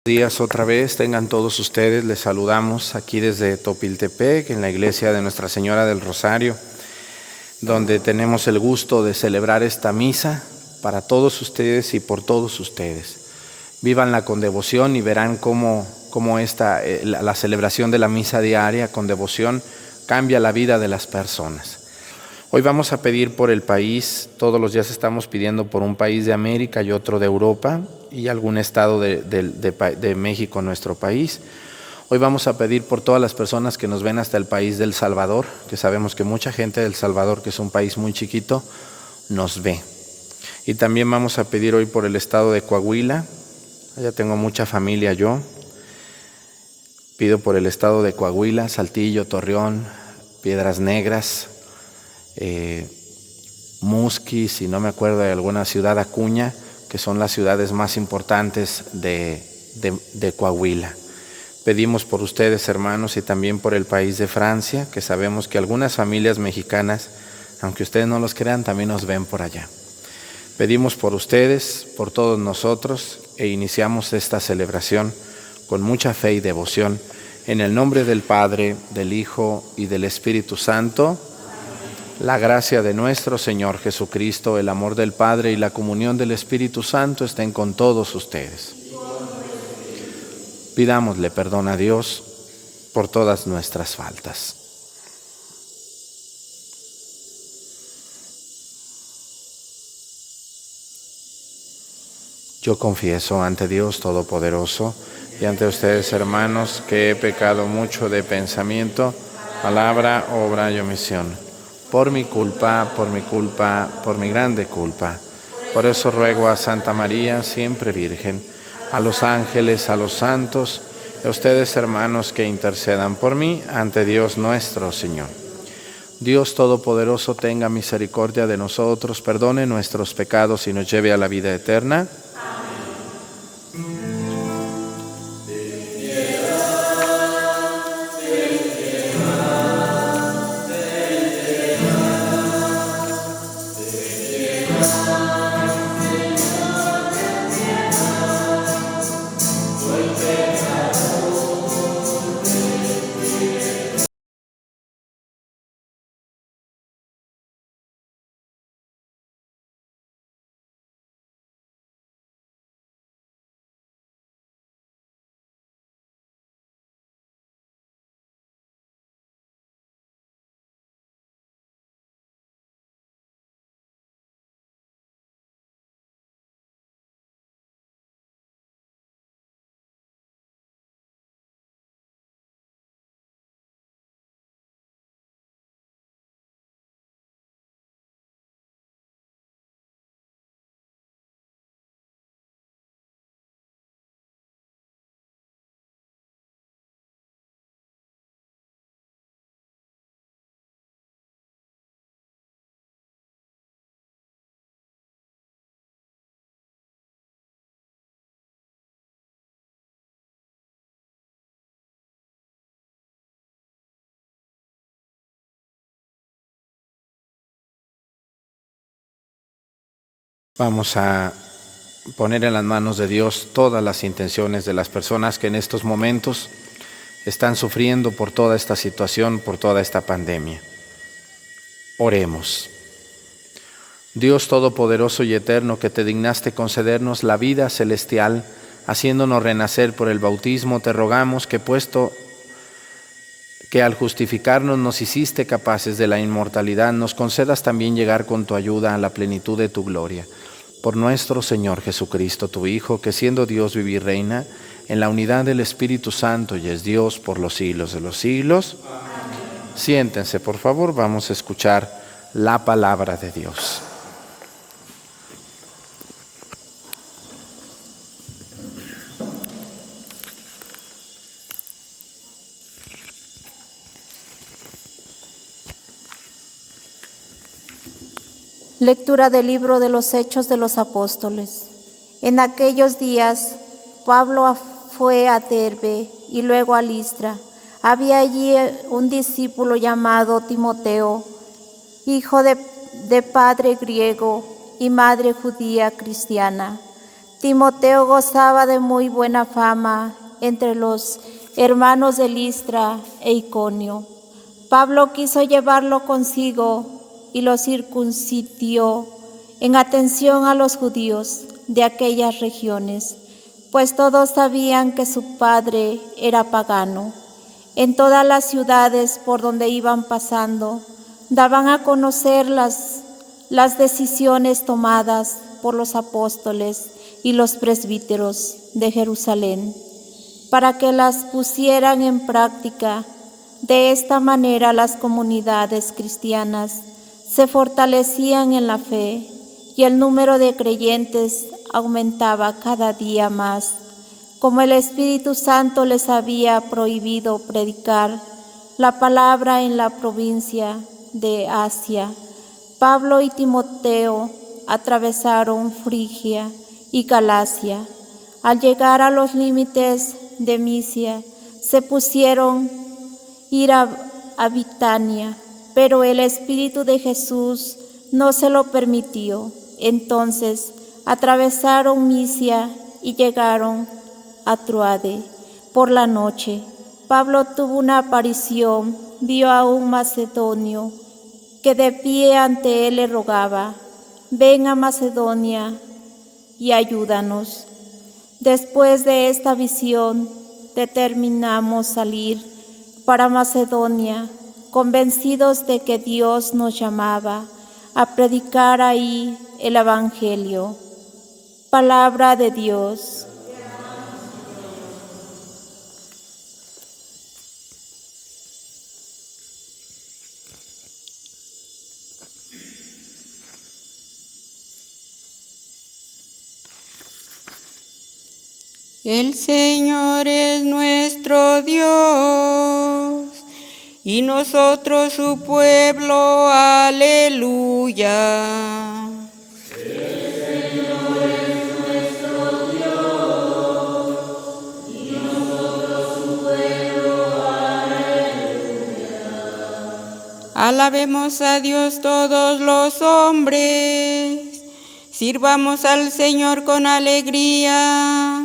Días otra vez, tengan todos ustedes, les saludamos aquí desde Topiltepec, en la iglesia de Nuestra Señora del Rosario, donde tenemos el gusto de celebrar esta misa para todos ustedes y por todos ustedes. Vívanla con devoción y verán cómo la celebración de la misa diaria con devoción cambia la vida de las personas. Hoy vamos a pedir por el país, todos los días estamos pidiendo por un país de América y otro de Europa y algún estado de México, nuestro país. Hoy vamos a pedir por todas las personas que nos ven hasta el país del Salvador, que sabemos que mucha gente del Salvador, que es un país muy chiquito, nos ve. Y también vamos a pedir hoy por el estado de Coahuila. Allá tengo mucha familia yo. Pido por el estado de Coahuila, Saltillo, Torreón, Piedras Negras, Musquis, si no me acuerdo de alguna ciudad, Acuña, que son las ciudades más importantes de Coahuila. Pedimos por ustedes, hermanos, y también por el país de Francia, que sabemos que algunas familias mexicanas, aunque ustedes no los crean, también nos ven por allá. Pedimos por ustedes, por todos nosotros, e iniciamos esta celebración con mucha fe y devoción, en el nombre del Padre, del Hijo y del Espíritu Santo. La gracia de nuestro Señor Jesucristo, el amor del Padre y la comunión del Espíritu Santo estén con todos ustedes. Pidámosle perdón a Dios por todas nuestras faltas. Yo confieso ante Dios Todopoderoso y ante ustedes, hermanos, que he pecado mucho de pensamiento, palabra, obra y omisión. Por mi culpa, por mi grande culpa. Por eso ruego a Santa María, siempre Virgen, a los ángeles, a los santos, y a ustedes, hermanos, que intercedan por mí ante Dios nuestro Señor. Dios Todopoderoso tenga misericordia de nosotros, perdone nuestros pecados y nos lleve a la vida eterna. Vamos a poner en las manos de Dios todas las intenciones de las personas que en estos momentos están sufriendo por toda esta situación, por toda esta pandemia. Oremos. Dios Todopoderoso y Eterno, que te dignaste concedernos la vida celestial, haciéndonos renacer por el bautismo, te rogamos que, puesto que al justificarnos nos hiciste capaces de la inmortalidad, nos concedas también llegar con tu ayuda a la plenitud de tu gloria. Por nuestro Señor Jesucristo, tu Hijo, que siendo Dios vive y reina en la unidad del Espíritu Santo y es Dios por los siglos de los siglos. Amén. Siéntense, por favor, vamos a escuchar la palabra de Dios. Lectura del libro de los Hechos de los Apóstoles. En aquellos días, Pablo fue a Derbe y luego a Listra. Había allí un discípulo llamado Timoteo, hijo de padre griego y madre judía cristiana. Timoteo gozaba de muy buena fama entre los hermanos de Listra e Iconio. Pablo quiso llevarlo consigo y lo circuncidió en atención a los judíos de aquellas regiones, pues todos sabían que su padre era pagano. En todas las ciudades por donde iban pasando, daban a conocer las decisiones tomadas por los apóstoles y los presbíteros de Jerusalén, para que las pusieran en práctica. De esta manera las comunidades cristianas se fortalecían en la fe y el número de creyentes aumentaba cada día más. Como el Espíritu Santo les había prohibido predicar la palabra en la provincia de Asia, Pablo y Timoteo atravesaron Frigia y Galacia. Al llegar a los límites de Misia, se pusieron ir a Bitania, pero el Espíritu de Jesús no se lo permitió. Entonces atravesaron Misia y llegaron a Troade. Por la noche, Pablo tuvo una aparición, vio a un macedonio que de pie ante él le rogaba: ven a Macedonia y ayúdanos. Después de esta visión, determinamos salir para Macedonia, convencidos de que Dios nos llamaba a predicar ahí el Evangelio. Palabra de Dios. El Señor es nuestro Dios, y nosotros su pueblo. Aleluya. El Señor es nuestro Dios, y nosotros su pueblo. Aleluya. Alabemos a Dios todos los hombres, sirvamos al Señor con alegría,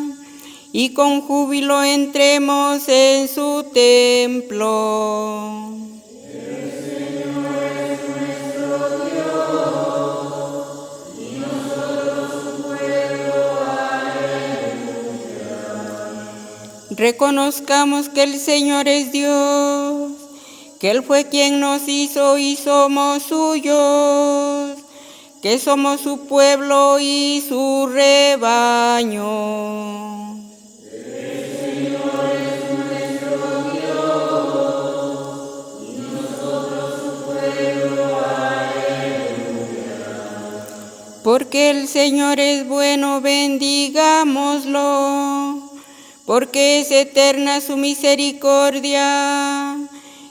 y con júbilo entremos en su templo. El Señor es nuestro Dios, y nosotros su pueblo. Aleluya. Reconozcamos que el Señor es Dios, que Él fue quien nos hizo y somos suyos, que somos su pueblo y su rebaño. Porque el Señor es bueno, bendigámoslo, porque es eterna su misericordia,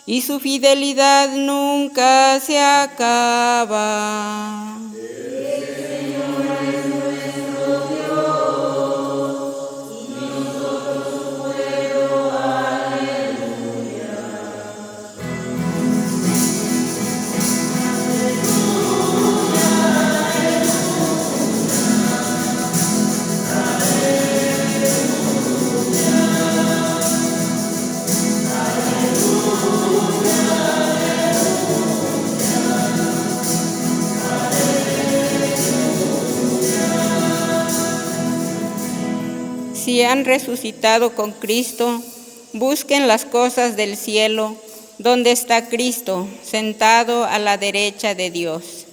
y su fidelidad nunca se acaba. El Señor es nuestro Dios, y nosotros su pueblo. Aleluya. Si han resucitado con Cristo, busquen las cosas del cielo, donde está Cristo, sentado a la derecha de Dios.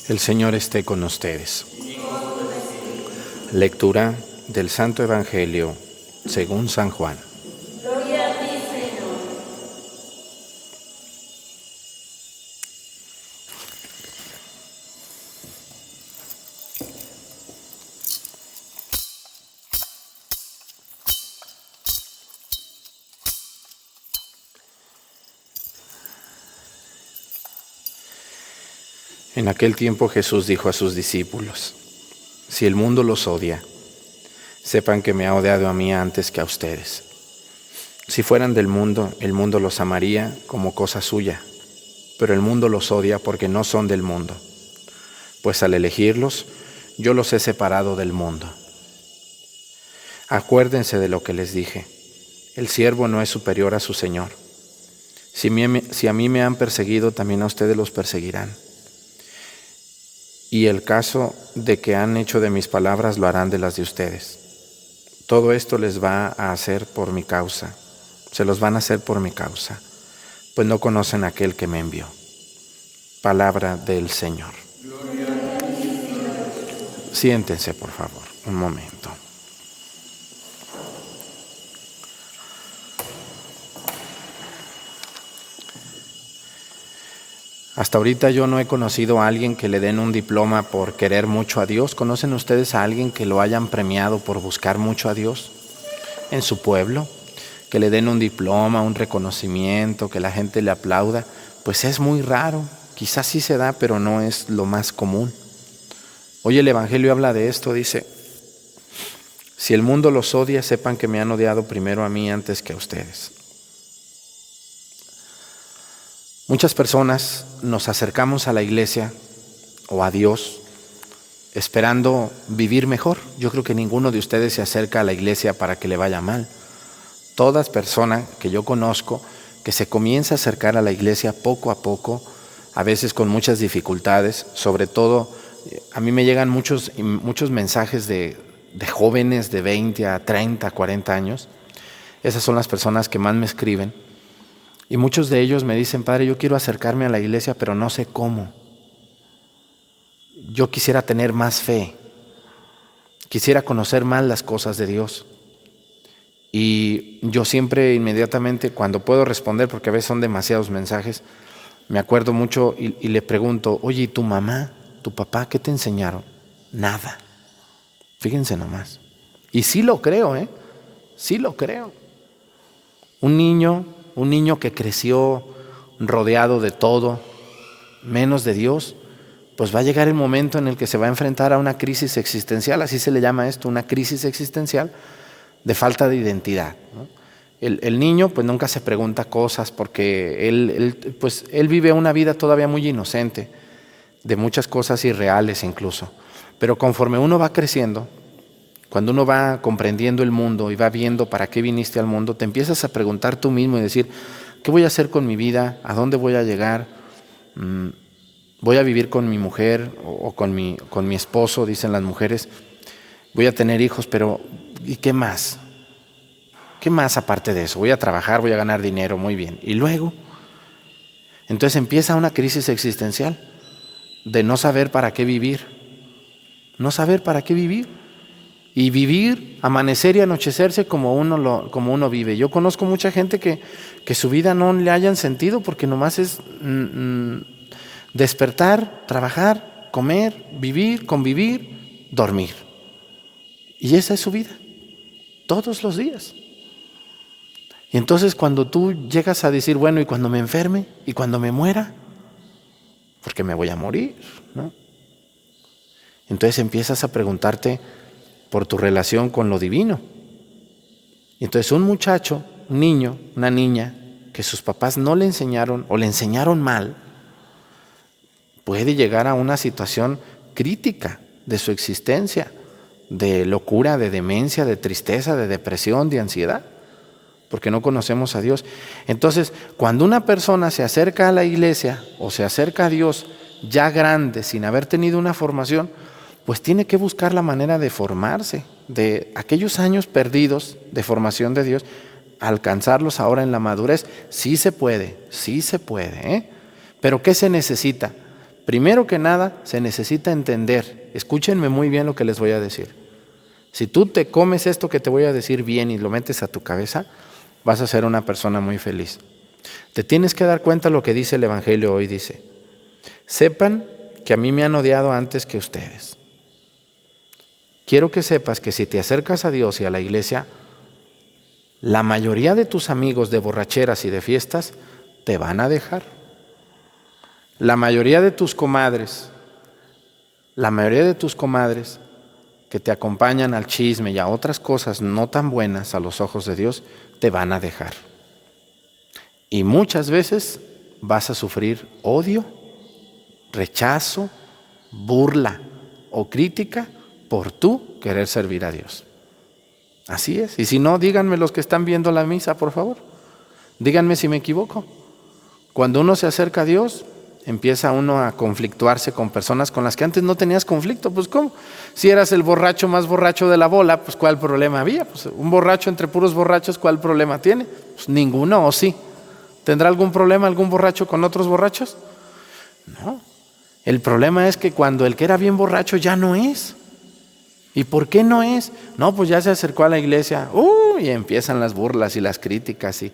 El Señor esté con ustedes. Lectura del Santo Evangelio según San Juan. Gloria a ti, Señor. En aquel tiempo Jesús dijo a sus discípulos: si el mundo los odia, sepan que me ha odiado a mí antes que a ustedes. Si fueran del mundo, el mundo los amaría como cosa suya, pero el mundo los odia porque no son del mundo, pues al elegirlos, yo los he separado del mundo. Acuérdense de lo que les dije: el siervo no es superior a su señor. Si a mí me han perseguido, también a ustedes los perseguirán. Y el caso de que han hecho de mis palabras, lo harán de las de ustedes. Todo esto les va a hacer por mi causa. Se los van a hacer por mi causa, pues no conocen a aquel que me envió. Palabra del Señor. Siéntense, por favor, un momento. Hasta ahorita yo no he conocido a alguien que le den un diploma por querer mucho a Dios. ¿Conocen ustedes a alguien que lo hayan premiado por buscar mucho a Dios en su pueblo? Que le den un diploma, un reconocimiento, que la gente le aplauda. Pues es muy raro. Quizás sí se da, pero no es lo más común. Hoy el Evangelio habla de esto, dice: si el mundo los odia, sepan que me han odiado primero a mí antes que a ustedes. Muchas personas nos acercamos a la iglesia o a Dios esperando vivir mejor. Yo creo que ninguno de ustedes se acerca a la iglesia para que le vaya mal. Toda persona que yo conozco que se comienza a acercar a la iglesia poco a poco, a veces con muchas dificultades, sobre todo a mí me llegan muchos mensajes de jóvenes de 20 a 30, 40 años. Esas son las personas que más me escriben. Y muchos de ellos me dicen: padre, yo quiero acercarme a la iglesia, pero no sé cómo. Yo quisiera tener más fe. Quisiera conocer más las cosas de Dios. Y yo siempre inmediatamente, cuando puedo responder, porque a veces son demasiados mensajes, me acuerdo mucho y le pregunto: oye, ¿y tu mamá, tu papá, qué te enseñaron? Nada. Fíjense nomás. Y sí lo creo, sí lo creo. Un niño que creció rodeado de todo, menos de Dios, pues va a llegar el momento en el que se va a enfrentar a una crisis existencial, así se le llama esto, una crisis existencial de falta de identidad, ¿no? El niño pues nunca se pregunta cosas porque él vive una vida todavía muy inocente, de muchas cosas irreales incluso. Pero conforme uno va creciendo, cuando uno va comprendiendo el mundo y va viendo para qué viniste al mundo, te empiezas a preguntar tú mismo y decir: ¿qué voy a hacer con mi vida? ¿A dónde voy a llegar? ¿Voy a vivir con mi mujer o con mi esposo? Dicen las mujeres. Voy a tener hijos, pero ¿y qué más? ¿Qué más aparte de eso? Voy a trabajar, voy a ganar dinero, muy bien. ¿Y luego? Entonces empieza una crisis existencial de no saber para qué vivir. No saber para qué vivir. Y vivir, amanecer y anochecerse como uno vive. Yo conozco mucha gente que su vida no le hayan sentido porque nomás es despertar, trabajar, comer, vivir, convivir, dormir. Y esa es su vida, todos los días. Y entonces cuando tú llegas a decir: bueno, ¿y cuando me enferme? ¿Y cuando me muera? Porque me voy a morir, ¿no? Entonces empiezas a preguntarte por tu relación con lo divino. Y entonces un muchacho, un niño, una niña, que sus papás no le enseñaron o le enseñaron mal, puede llegar a una situación crítica de su existencia, de locura, de demencia, de tristeza, de depresión, de ansiedad, porque no conocemos a Dios. Entonces, cuando una persona se acerca a la iglesia o se acerca a Dios ya grande, sin haber tenido una formación, pues tiene que buscar la manera de formarse, de aquellos años perdidos de formación de Dios, alcanzarlos ahora en la madurez. Sí se puede, Pero ¿qué se necesita? Primero que nada, se necesita entender. Escúchenme muy bien lo que les voy a decir. Si tú te comes esto que te voy a decir bien y lo metes a tu cabeza, vas a ser una persona muy feliz. Te tienes que dar cuenta lo que dice el Evangelio hoy, dice: sepan que a mí me han odiado antes que ustedes. Quiero que sepas que si te acercas a Dios y a la iglesia, la mayoría de tus amigos de borracheras y de fiestas te van a dejar. la mayoría de tus comadres que te acompañan al chisme y a otras cosas no tan buenas a los ojos de Dios, te van a dejar. Y muchas veces vas a sufrir odio, rechazo, burla o crítica por tú querer servir a Dios. Así es. Y si no, díganme los que están viendo la misa, por favor. Díganme si me equivoco. Cuando uno se acerca a Dios, empieza uno a conflictuarse con personas con las que antes no tenías conflicto. Pues ¿cómo? Si eras el borracho más borracho de la bola, pues ¿cuál problema había? Pues un borracho entre puros borrachos, ¿cuál problema tiene? Pues ninguno, ¿o sí? ¿Tendrá algún problema algún borracho con otros borrachos? No. El problema es que cuando el que era bien borracho ya no es. ¿Y por qué no es? No, pues ya se acercó a la iglesia. Y empiezan las burlas y las críticas. Y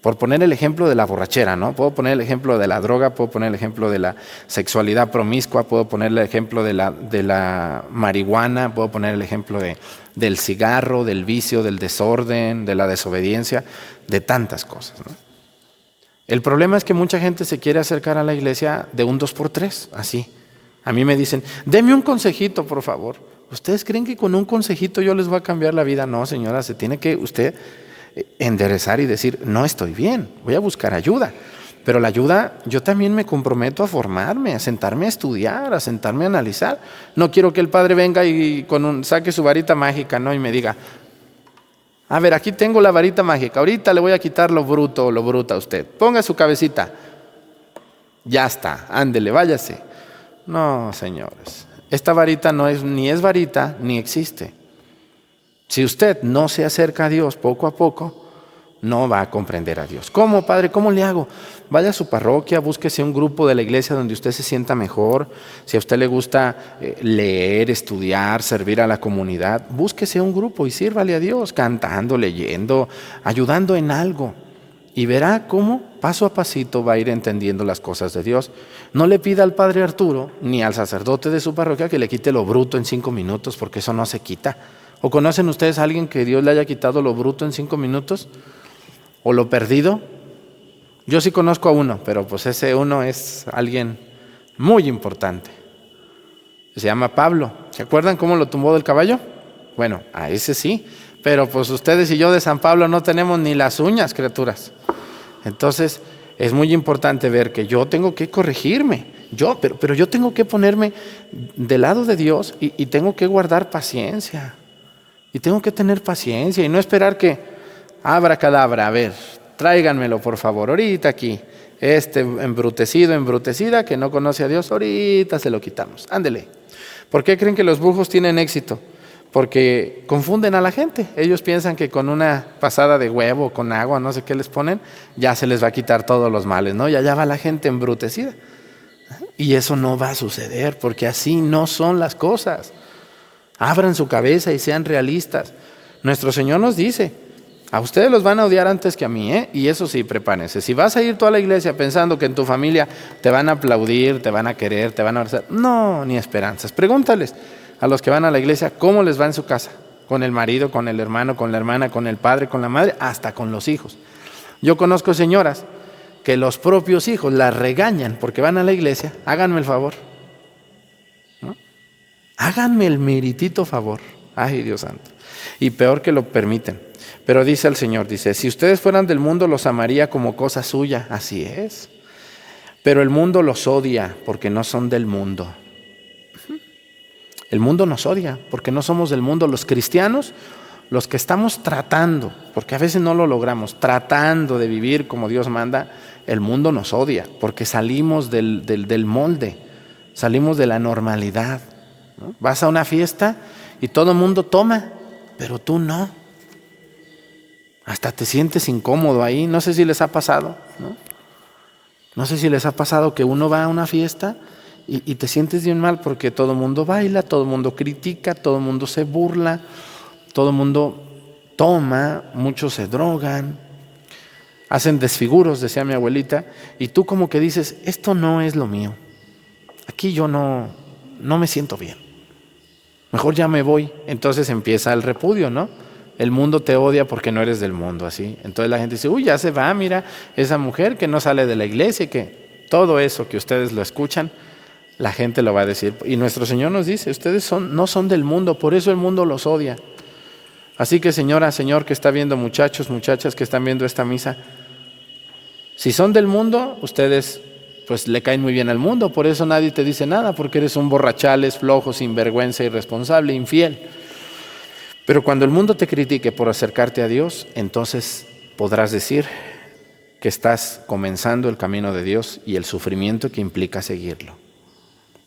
por poner el ejemplo de la borrachera, ¿no? Puedo poner el ejemplo de la droga, puedo poner el ejemplo de la sexualidad promiscua, puedo poner el ejemplo de la marihuana, puedo poner el ejemplo del cigarro, del vicio, del desorden, de la desobediencia, de tantas cosas, ¿no? El problema es que mucha gente se quiere acercar a la iglesia de un 2x3, así. A mí me dicen, deme un consejito, por favor. ¿Ustedes creen que con un consejito yo les voy a cambiar la vida? No, señora, se tiene que usted enderezar y decir, no estoy bien, voy a buscar ayuda. Pero la ayuda, yo también me comprometo a formarme, a sentarme a estudiar, a sentarme a analizar. No quiero que el padre venga y saque su varita mágica, ¿no? Y me diga, a ver, aquí tengo la varita mágica, ahorita le voy a quitar lo bruto o lo bruta a usted. Ponga su cabecita. Ya está, ándele, váyase. No, señores, esta varita ni es varita ni existe. Si usted no se acerca a Dios poco a poco, no va a comprender a Dios. ¿Cómo, padre? ¿Cómo le hago? Vaya a su parroquia, búsquese un grupo de la iglesia donde usted se sienta mejor. Si a usted le gusta leer, estudiar, servir a la comunidad, búsquese un grupo y sírvale a Dios, cantando, leyendo, ayudando en algo. Y verá cómo paso a pasito va a ir entendiendo las cosas de Dios. No le pida al padre Arturo ni al sacerdote de su parroquia que le quite lo bruto en 5 minutos, porque eso no se quita. ¿O conocen ustedes a alguien que Dios le haya quitado lo bruto en 5 minutos? ¿O lo perdido? Yo sí conozco a uno, pero pues ese uno es alguien muy importante. Se llama Pablo. ¿Se acuerdan cómo lo tumbó del caballo? Bueno, a ese sí. Pero pues ustedes y yo de San Pablo no tenemos ni las uñas, criaturas. Entonces es muy importante ver que yo tengo que corregirme. Pero yo tengo que ponerme del lado de Dios y tengo que guardar paciencia. Y tengo que tener paciencia y no esperar que abracadabra, a ver, tráiganmelo por favor, ahorita aquí. Embrutecido, embrutecida, que no conoce a Dios, ahorita se lo quitamos. Ándele. ¿Por qué creen que los brujos tienen éxito? Porque confunden a la gente. Ellos piensan que con una pasada de huevo, con agua, no sé qué les ponen, ya se les va a quitar todos los males, ¿no? Y allá va la gente embrutecida. Y eso no va a suceder, porque así no son las cosas. Abran su cabeza y sean realistas. Nuestro Señor nos dice, a ustedes los van a odiar antes que a mí, ¿eh? Y eso sí, prepárense. Si vas a ir tú a la iglesia pensando que en tu familia te van a aplaudir, te van a querer, te van a abrazar, no, ni esperanzas. Pregúntales a los que van a la iglesia cómo les va en su casa, con el marido, con el hermano, con la hermana, con el padre, con la madre, hasta con los hijos. Yo conozco señoras que los propios hijos las regañan porque van a la iglesia. Háganme el favor, ¿no? Háganme el meritito favor. Ay, Dios santo. Y peor que lo permiten. Pero dice el Señor, dice, si ustedes fueran del mundo los amaría como cosa suya. Así es. Pero el mundo los odia porque no son del mundo. El mundo nos odia porque no somos del mundo. Los cristianos, los que estamos tratando, porque a veces no lo logramos, tratando de vivir como Dios manda, el mundo nos odia porque salimos del molde, salimos de la normalidad, ¿no? Vas a una fiesta y todo el mundo toma, pero tú no. Hasta te sientes incómodo ahí. No sé si les ha pasado, ¿no? No sé si les ha pasado que uno va a una fiesta y te sientes bien mal porque todo el mundo baila, todo el mundo critica, todo el mundo se burla, todo el mundo toma, muchos se drogan, hacen desfiguros, decía mi abuelita, y tú como que dices, esto no es lo mío, aquí yo no me siento bien, mejor ya me voy. Entonces empieza el repudio, ¿no? El mundo te odia porque no eres del mundo, así. Entonces la gente dice, uy, ya se va, mira, esa mujer que no sale de la iglesia, que Todo eso que ustedes lo escuchan, la gente lo va a decir. Y nuestro Señor nos dice, ustedes no son del mundo, por eso el mundo los odia. Así que señora, señor que está viendo, muchachos, muchachas que están viendo esta misa, si son del mundo, ustedes pues le caen muy bien al mundo, por eso nadie te dice nada, porque eres un borrachales, flojo, sinvergüenza, irresponsable, infiel. Pero cuando el mundo te critique por acercarte a Dios, entonces podrás decir que estás comenzando el camino de Dios y el sufrimiento que implica seguirlo.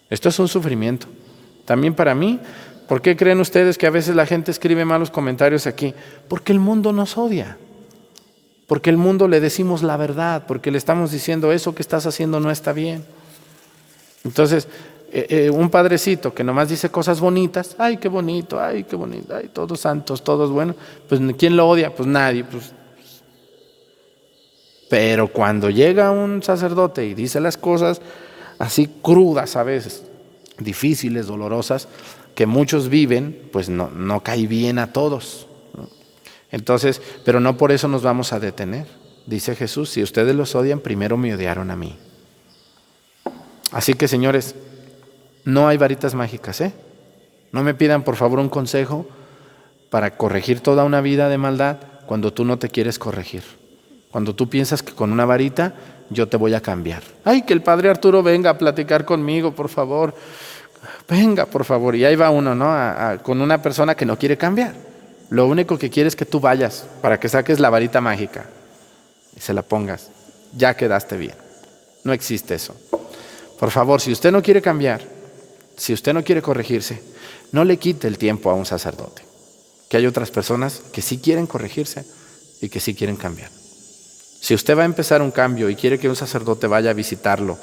Esto es un sufrimiento. También para mí, ¿por qué creen ustedes que a veces la gente escribe malos comentarios aquí? Porque el mundo nos odia. Porque el mundo le decimos la verdad, porque le estamos diciendo eso que estás haciendo no está bien. Entonces, un padrecito que nomás dice cosas bonitas, ay, qué bonito, ay, todos santos, todos buenos, pues ¿quién lo odia? Pues nadie. Pues. Pero cuando llega un sacerdote y dice las cosas así crudas a veces, difíciles, dolorosas, que muchos viven, pues no cae bien a todos. Entonces, pero no por eso nos vamos a detener. Dice Jesús, si ustedes los odian, primero me odiaron a mí. Así que, señores, no hay varitas mágicas, ¿eh? No me pidan, por favor, un consejo para corregir toda una vida de maldad cuando tú no te quieres corregir. Cuando tú piensas que con una varita yo te voy a cambiar. Ay, que el padre Arturo venga a platicar conmigo, por favor. Venga, por favor. Y ahí va uno, ¿no? Con una persona que no quiere cambiar. Lo único que quiere es que tú vayas para que saques la varita mágica y se la pongas. Ya quedaste bien. No existe eso. Por favor, si usted no quiere cambiar, si usted no quiere corregirse, no le quite el tiempo a un sacerdote. Que hay otras personas que sí quieren corregirse y que sí quieren cambiar. Si usted va a empezar un cambio y quiere que un sacerdote vaya a visitarlo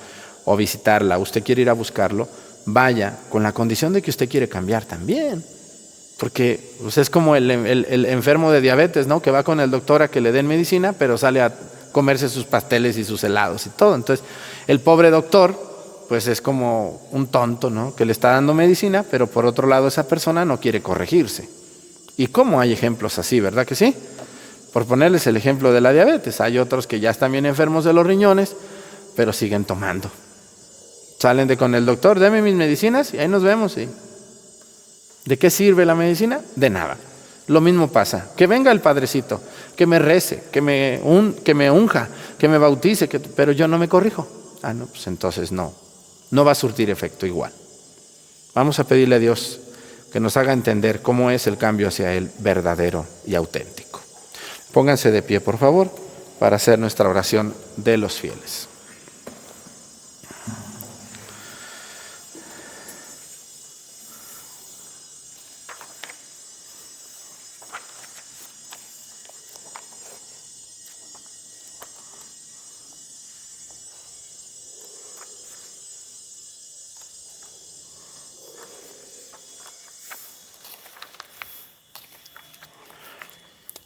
o visitarla, usted quiere ir a buscarlo, vaya con la condición de que usted quiere cambiar también. Porque pues, es como el enfermo de diabetes, ¿no? Que va con el doctor a que le den medicina, pero sale a comerse sus pasteles y sus helados y todo. Entonces, el pobre doctor, pues es como un tonto, ¿no? Que le está dando medicina, pero por otro lado esa persona no quiere corregirse. ¿Y cómo hay ejemplos así, verdad que sí? Por ponerles el ejemplo de la diabetes, hay otros que ya están bien enfermos de los riñones, pero siguen tomando. Salen con el doctor, deme mis medicinas y ahí nos vemos, ¿sí? ¿De qué sirve la medicina? De nada. Lo mismo pasa. Que venga el padrecito, que me rece, que me unja, que me bautice, pero yo no me corrijo. Ah, no, pues entonces no va a surtir efecto igual. Vamos a pedirle a Dios que nos haga entender cómo es el cambio hacia Él verdadero y auténtico. Pónganse de pie, por favor, para hacer nuestra oración de los fieles.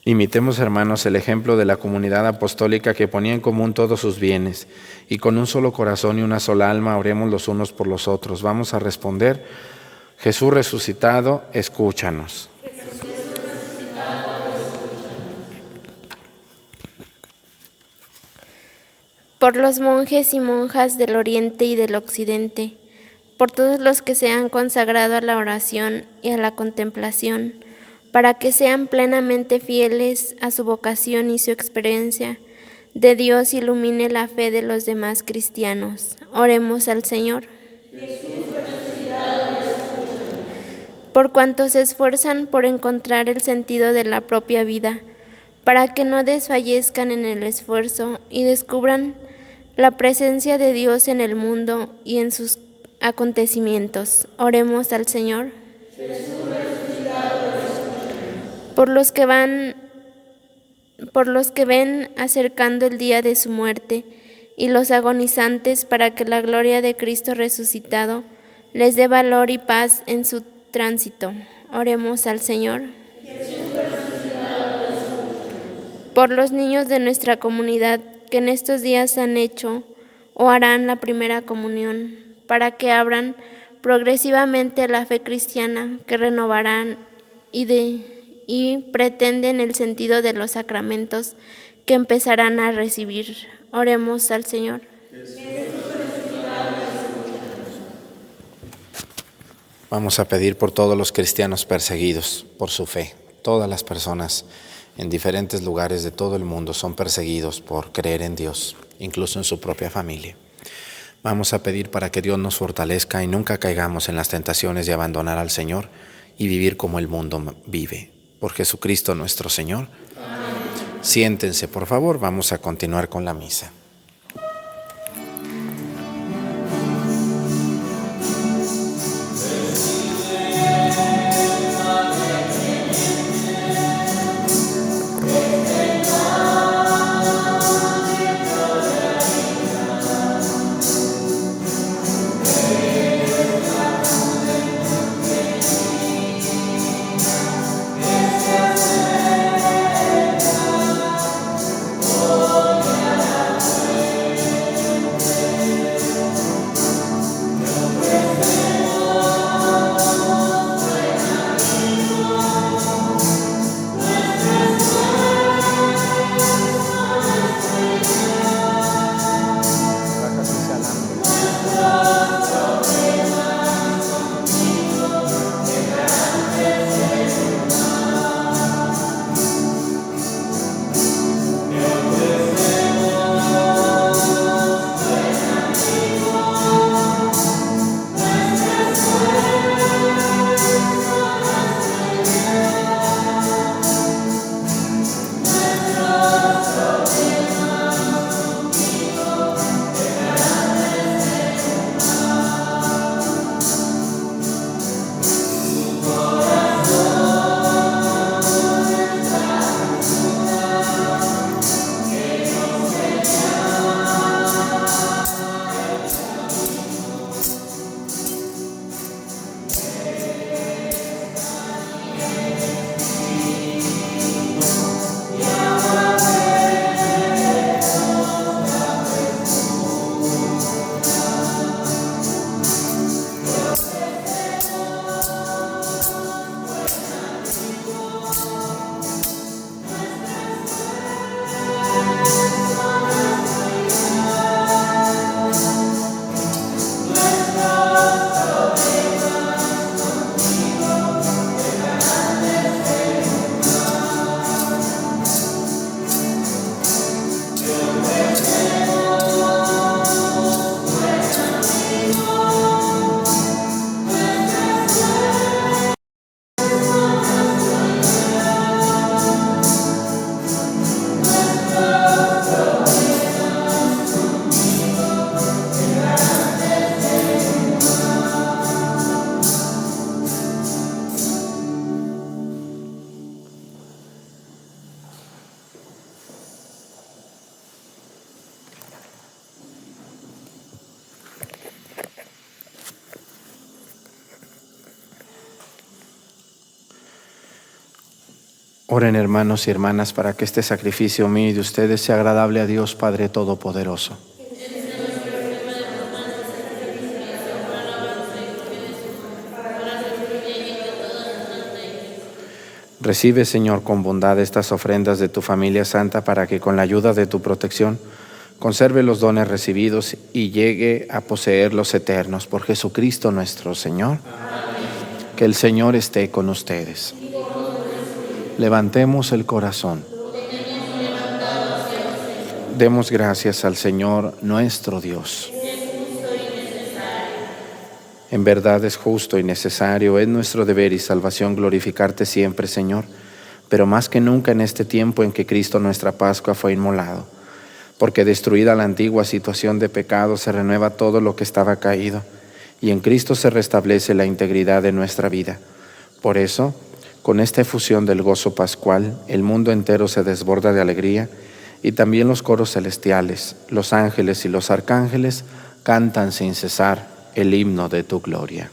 Imitemos, hermanos, el ejemplo de la comunidad apostólica que ponía en común todos sus bienes y con un solo corazón y una sola alma oremos los unos por los otros. Vamos a responder, Jesús resucitado, escúchanos. Por los monjes y monjas del oriente y del occidente, por todos los que se han consagrado a la oración y a la contemplación, para que sean plenamente fieles a su vocación y su experiencia de Dios ilumine la fe de los demás cristianos. Oremos al Señor. Por cuantos se esfuerzan por encontrar el sentido de la propia vida, para que no desfallezcan en el esfuerzo y descubran la presencia de Dios en el mundo y en sus acontecimientos. Oremos al Señor. Por los que ven acercando el día de su muerte y los agonizantes, para que la gloria de Cristo resucitado les dé valor y paz en su tránsito. Oremos al Señor. Por los niños de nuestra comunidad que en estos días han hecho o harán la primera comunión, para que abran progresivamente la fe cristiana que renovarán y pretenden el sentido de los sacramentos que empezarán a recibir. Oremos al Señor. Jesús. Vamos a pedir por todos los cristianos perseguidos por su fe. Todas las personas en diferentes lugares de todo el mundo son perseguidos por creer en Dios, incluso en su propia familia. Vamos a pedir para que Dios nos fortalezca y nunca caigamos en las tentaciones de abandonar al Señor y vivir como el mundo vive. Por Jesucristo nuestro Señor. Amén. Siéntense, por favor, vamos a continuar con la misa. Oren, hermanos y hermanas, para que este sacrificio mío y de ustedes sea agradable a Dios Padre Todopoderoso. Recibe, Señor, con bondad estas ofrendas de tu familia santa, para que con la ayuda de tu protección conserve los dones recibidos y llegue a poseer los eternos. Por Jesucristo nuestro Señor. Amén. Que el Señor esté con ustedes. Levantemos el corazón. Demos gracias al Señor nuestro Dios. En verdad es justo y necesario, es nuestro deber y salvación glorificarte siempre, Señor, pero más que nunca en este tiempo en que Cristo nuestra Pascua fue inmolado, porque destruida la antigua situación de pecado se renueva todo lo que estaba caído, y en Cristo se restablece la integridad de nuestra vida. Por eso, con esta efusión del gozo pascual, el mundo entero se desborda de alegría, y también los coros celestiales, los ángeles y los arcángeles cantan sin cesar el himno de tu gloria.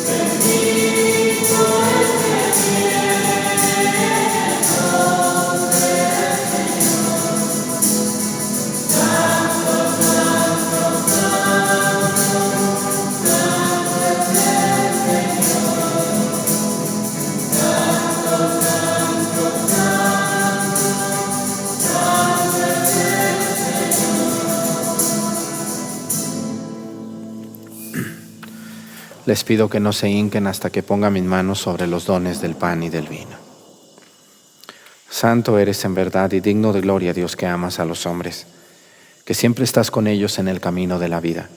Bendito Les pido que no se hinquen hasta que ponga mis manos sobre los dones del pan y del vino. Santo eres en verdad y digno de gloria, Dios, que amas a los hombres, que siempre estás con ellos en el camino de la vida.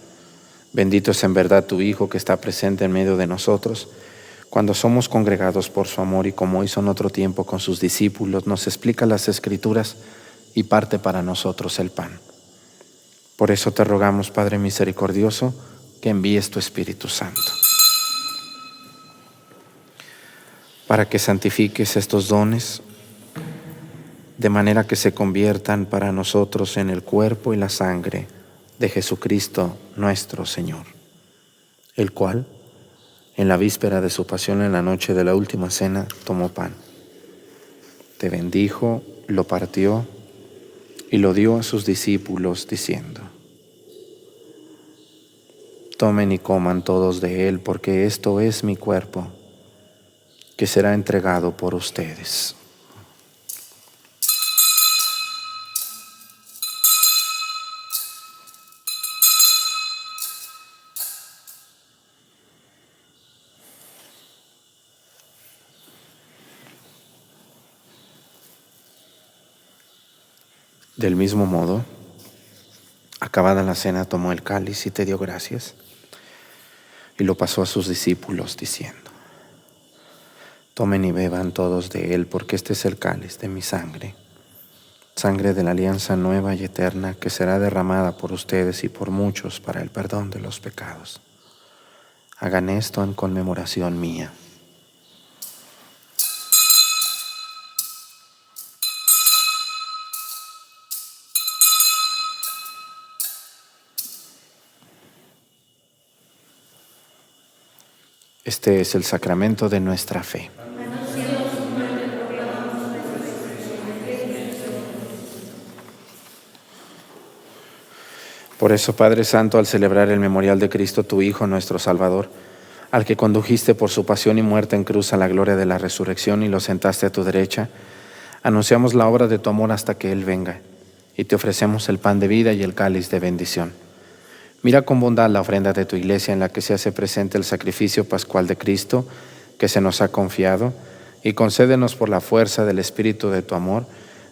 Bendito es en verdad tu Hijo, que está presente en medio de nosotros, cuando somos congregados por su amor, y como hizo en otro tiempo con sus discípulos, nos explica las Escrituras y parte para nosotros el pan. Por eso te rogamos, Padre misericordioso, que envíes tu Espíritu Santo, para que santifiques estos dones, de manera que se conviertan para nosotros en el cuerpo y la sangre de Jesucristo nuestro Señor, el cual, en la víspera de su pasión, en la noche de la última cena, tomó pan. Te bendijo, lo partió y lo dio a sus discípulos, diciendo: tomen y coman todos de él, porque esto es mi cuerpo, que será entregado por ustedes. Del mismo modo, acabada la cena, tomó el cáliz y te dio gracias, y lo pasó a sus discípulos, diciendo: tomen y beban todos de él, porque este es el cáliz de mi sangre, sangre de la alianza nueva y eterna, que será derramada por ustedes y por muchos para el perdón de los pecados. Hagan esto en conmemoración mía. Este es el sacramento de nuestra fe. Por eso, Padre Santo, al celebrar el memorial de Cristo, tu Hijo, nuestro Salvador, al que condujiste por su pasión y muerte en cruz a la gloria de la resurrección y lo sentaste a tu derecha, anunciamos la obra de tu amor hasta que Él venga, y te ofrecemos el pan de vida y el cáliz de bendición. Mira con bondad la ofrenda de tu Iglesia, en la que se hace presente el sacrificio pascual de Cristo que se nos ha confiado, y concédenos por la fuerza del Espíritu de tu amor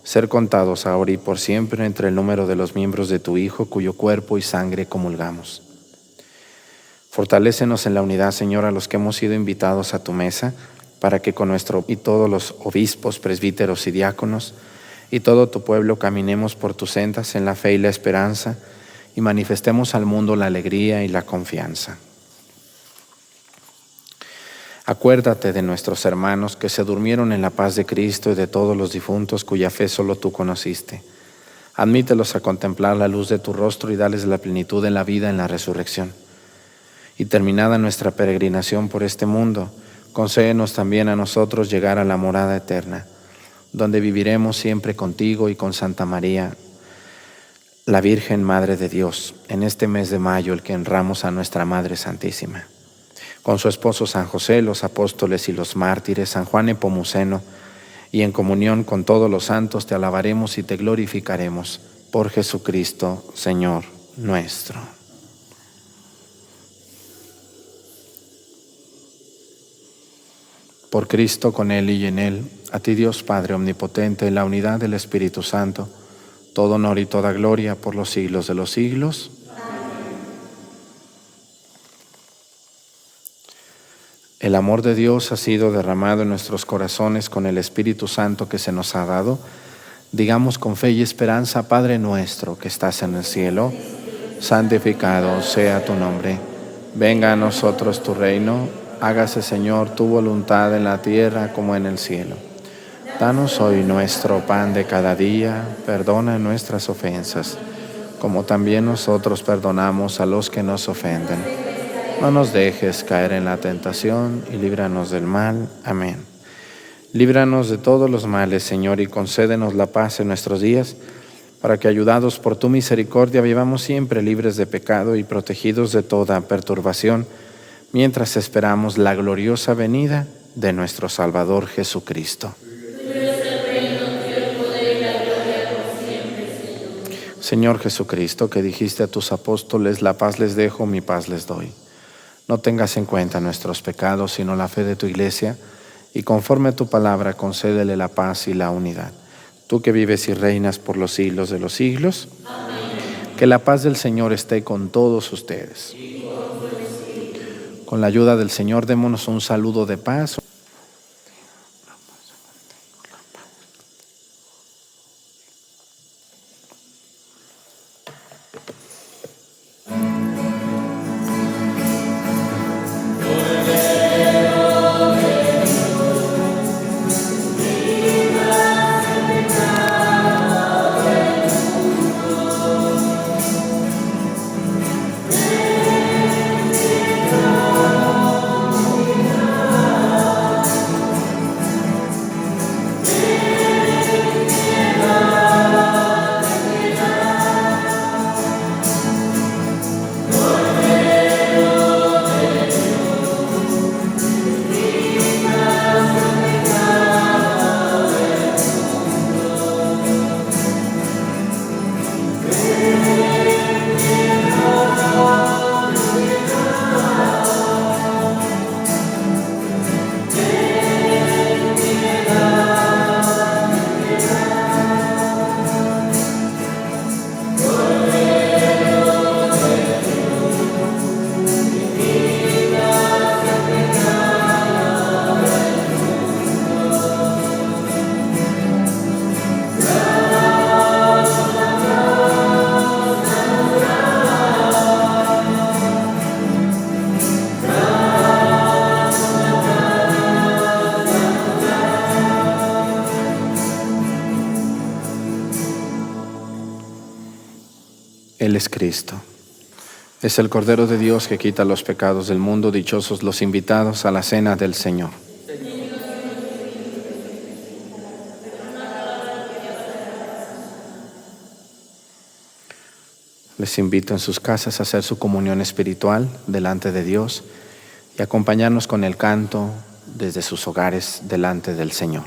ser contados ahora y por siempre entre el número de los miembros de tu Hijo, cuyo cuerpo y sangre comulgamos. Fortalécenos en la unidad, Señor, a los que hemos sido invitados a tu mesa, para que con nuestro y todos los obispos, presbíteros y diáconos y todo tu pueblo caminemos por tus sendas en la fe y la esperanza, y manifestemos al mundo la alegría y la confianza. Acuérdate de nuestros hermanos que se durmieron en la paz de Cristo, y de todos los difuntos cuya fe solo tú conociste. Admítelos a contemplar la luz de tu rostro y dales la plenitud de la vida en la resurrección. Y terminada nuestra peregrinación por este mundo, concédenos también a nosotros llegar a la morada eterna, donde viviremos siempre contigo y con Santa María, la Virgen Madre de Dios, en este mes de mayo, el que honramos a nuestra Madre Santísima. Con su esposo San José, los apóstoles y los mártires, San Juan Nepomuceno, y en comunión con todos los santos te alabaremos y te glorificaremos por Jesucristo, Señor nuestro. Por Cristo, con Él y en Él, a ti Dios Padre omnipotente, en la unidad del Espíritu Santo, todo honor y toda gloria por los siglos de los siglos. Amén. El amor de Dios ha sido derramado en nuestros corazones con el Espíritu Santo que se nos ha dado. Digamos con fe y esperanza: Padre nuestro que estás en el cielo, santificado sea tu nombre. Venga a nosotros tu reino. Hágase, Señor, tu voluntad en la tierra como en el cielo. Danos hoy nuestro pan de cada día, perdona nuestras ofensas, como también nosotros perdonamos a los que nos ofenden. No nos dejes caer en la tentación y líbranos del mal. Amén. Líbranos de todos los males, Señor, y concédenos la paz en nuestros días, para que, ayudados por tu misericordia, vivamos siempre libres de pecado y protegidos de toda perturbación, mientras esperamos la gloriosa venida de nuestro Salvador Jesucristo. Señor Jesucristo, que dijiste a tus apóstoles: la paz les dejo, mi paz les doy. No tengas en cuenta nuestros pecados, sino la fe de tu iglesia, y conforme a tu palabra concédele la paz y la unidad. Tú que vives y reinas por los siglos de los siglos, que la paz del Señor esté con todos ustedes. Con la ayuda del Señor, démonos un saludo de paz. Él es Cristo. Es el Cordero de Dios que quita los pecados del mundo. Dichosos los invitados a la cena del Señor. Les invito en sus casas a hacer su comunión espiritual delante de Dios y acompañarnos con el canto desde sus hogares delante del Señor.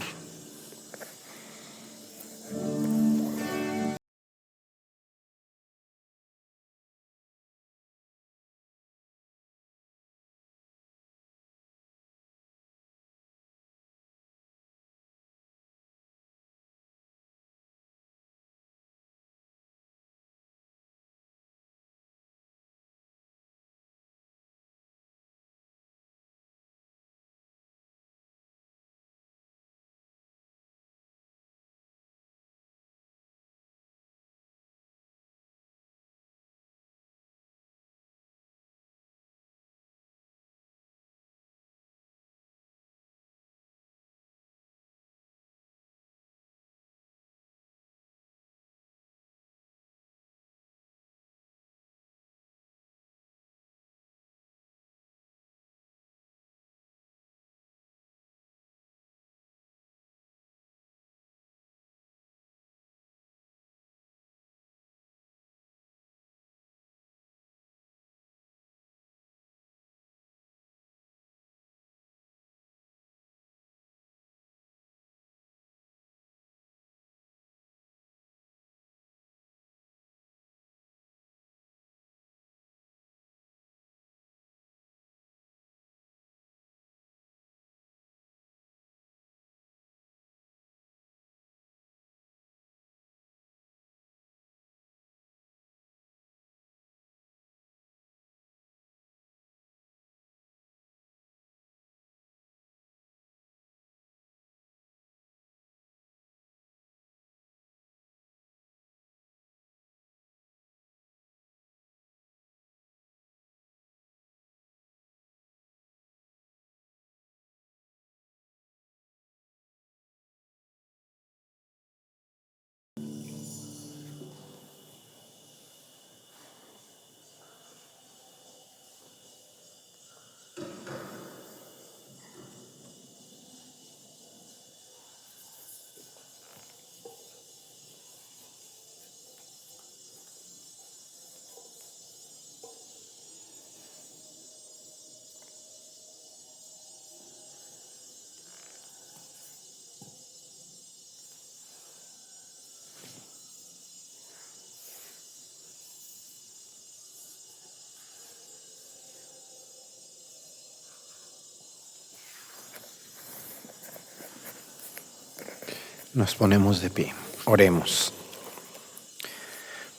Nos ponemos de pie. Oremos.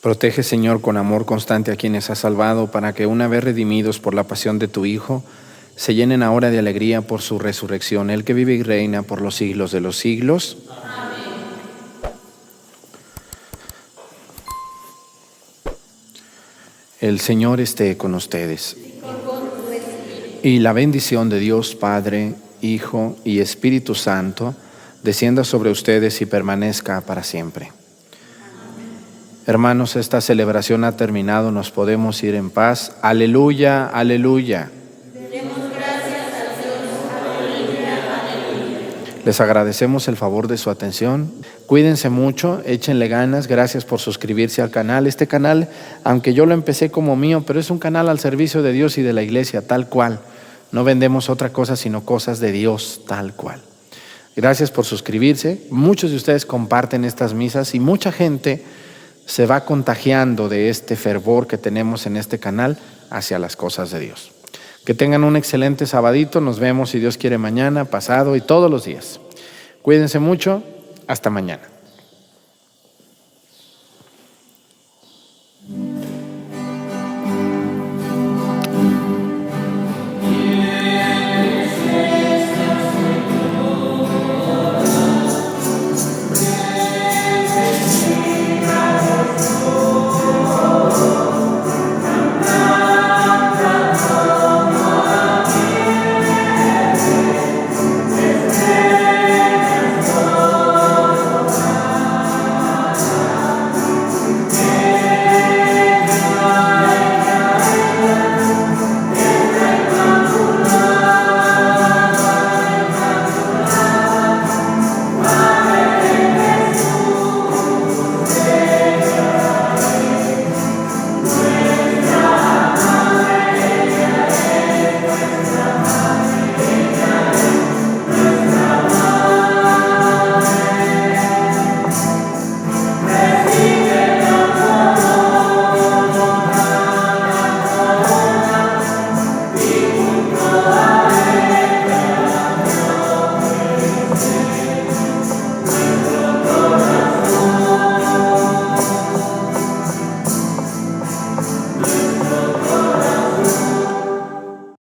Protege, Señor, con amor constante a quienes has salvado, para que una vez redimidos por la pasión de tu Hijo, se llenen ahora de alegría por su resurrección, Él que vive y reina por los siglos de los siglos. Amén. El Señor esté con ustedes. Y la bendición de Dios Padre, Hijo y Espíritu Santo descienda sobre ustedes y permanezca para siempre. Hermanos, esta celebración ha terminado, nos podemos ir en paz. Aleluya, aleluya. Demos gracias a Dios. Aleluya, aleluya. Les agradecemos el favor de su atención. Cuídense mucho, échenle ganas. Gracias por suscribirse al canal. Este canal, aunque yo lo empecé como mío, pero es un canal al servicio de Dios y de la iglesia, tal cual. No vendemos otra cosa sino cosas de Dios, tal cual. Gracias por suscribirse. Muchos de ustedes comparten estas misas y mucha gente se va contagiando de este fervor que tenemos en este canal hacia las cosas de Dios. Que tengan un excelente sabadito. Nos vemos, si Dios quiere, mañana, pasado y todos los días. Cuídense mucho. Hasta mañana.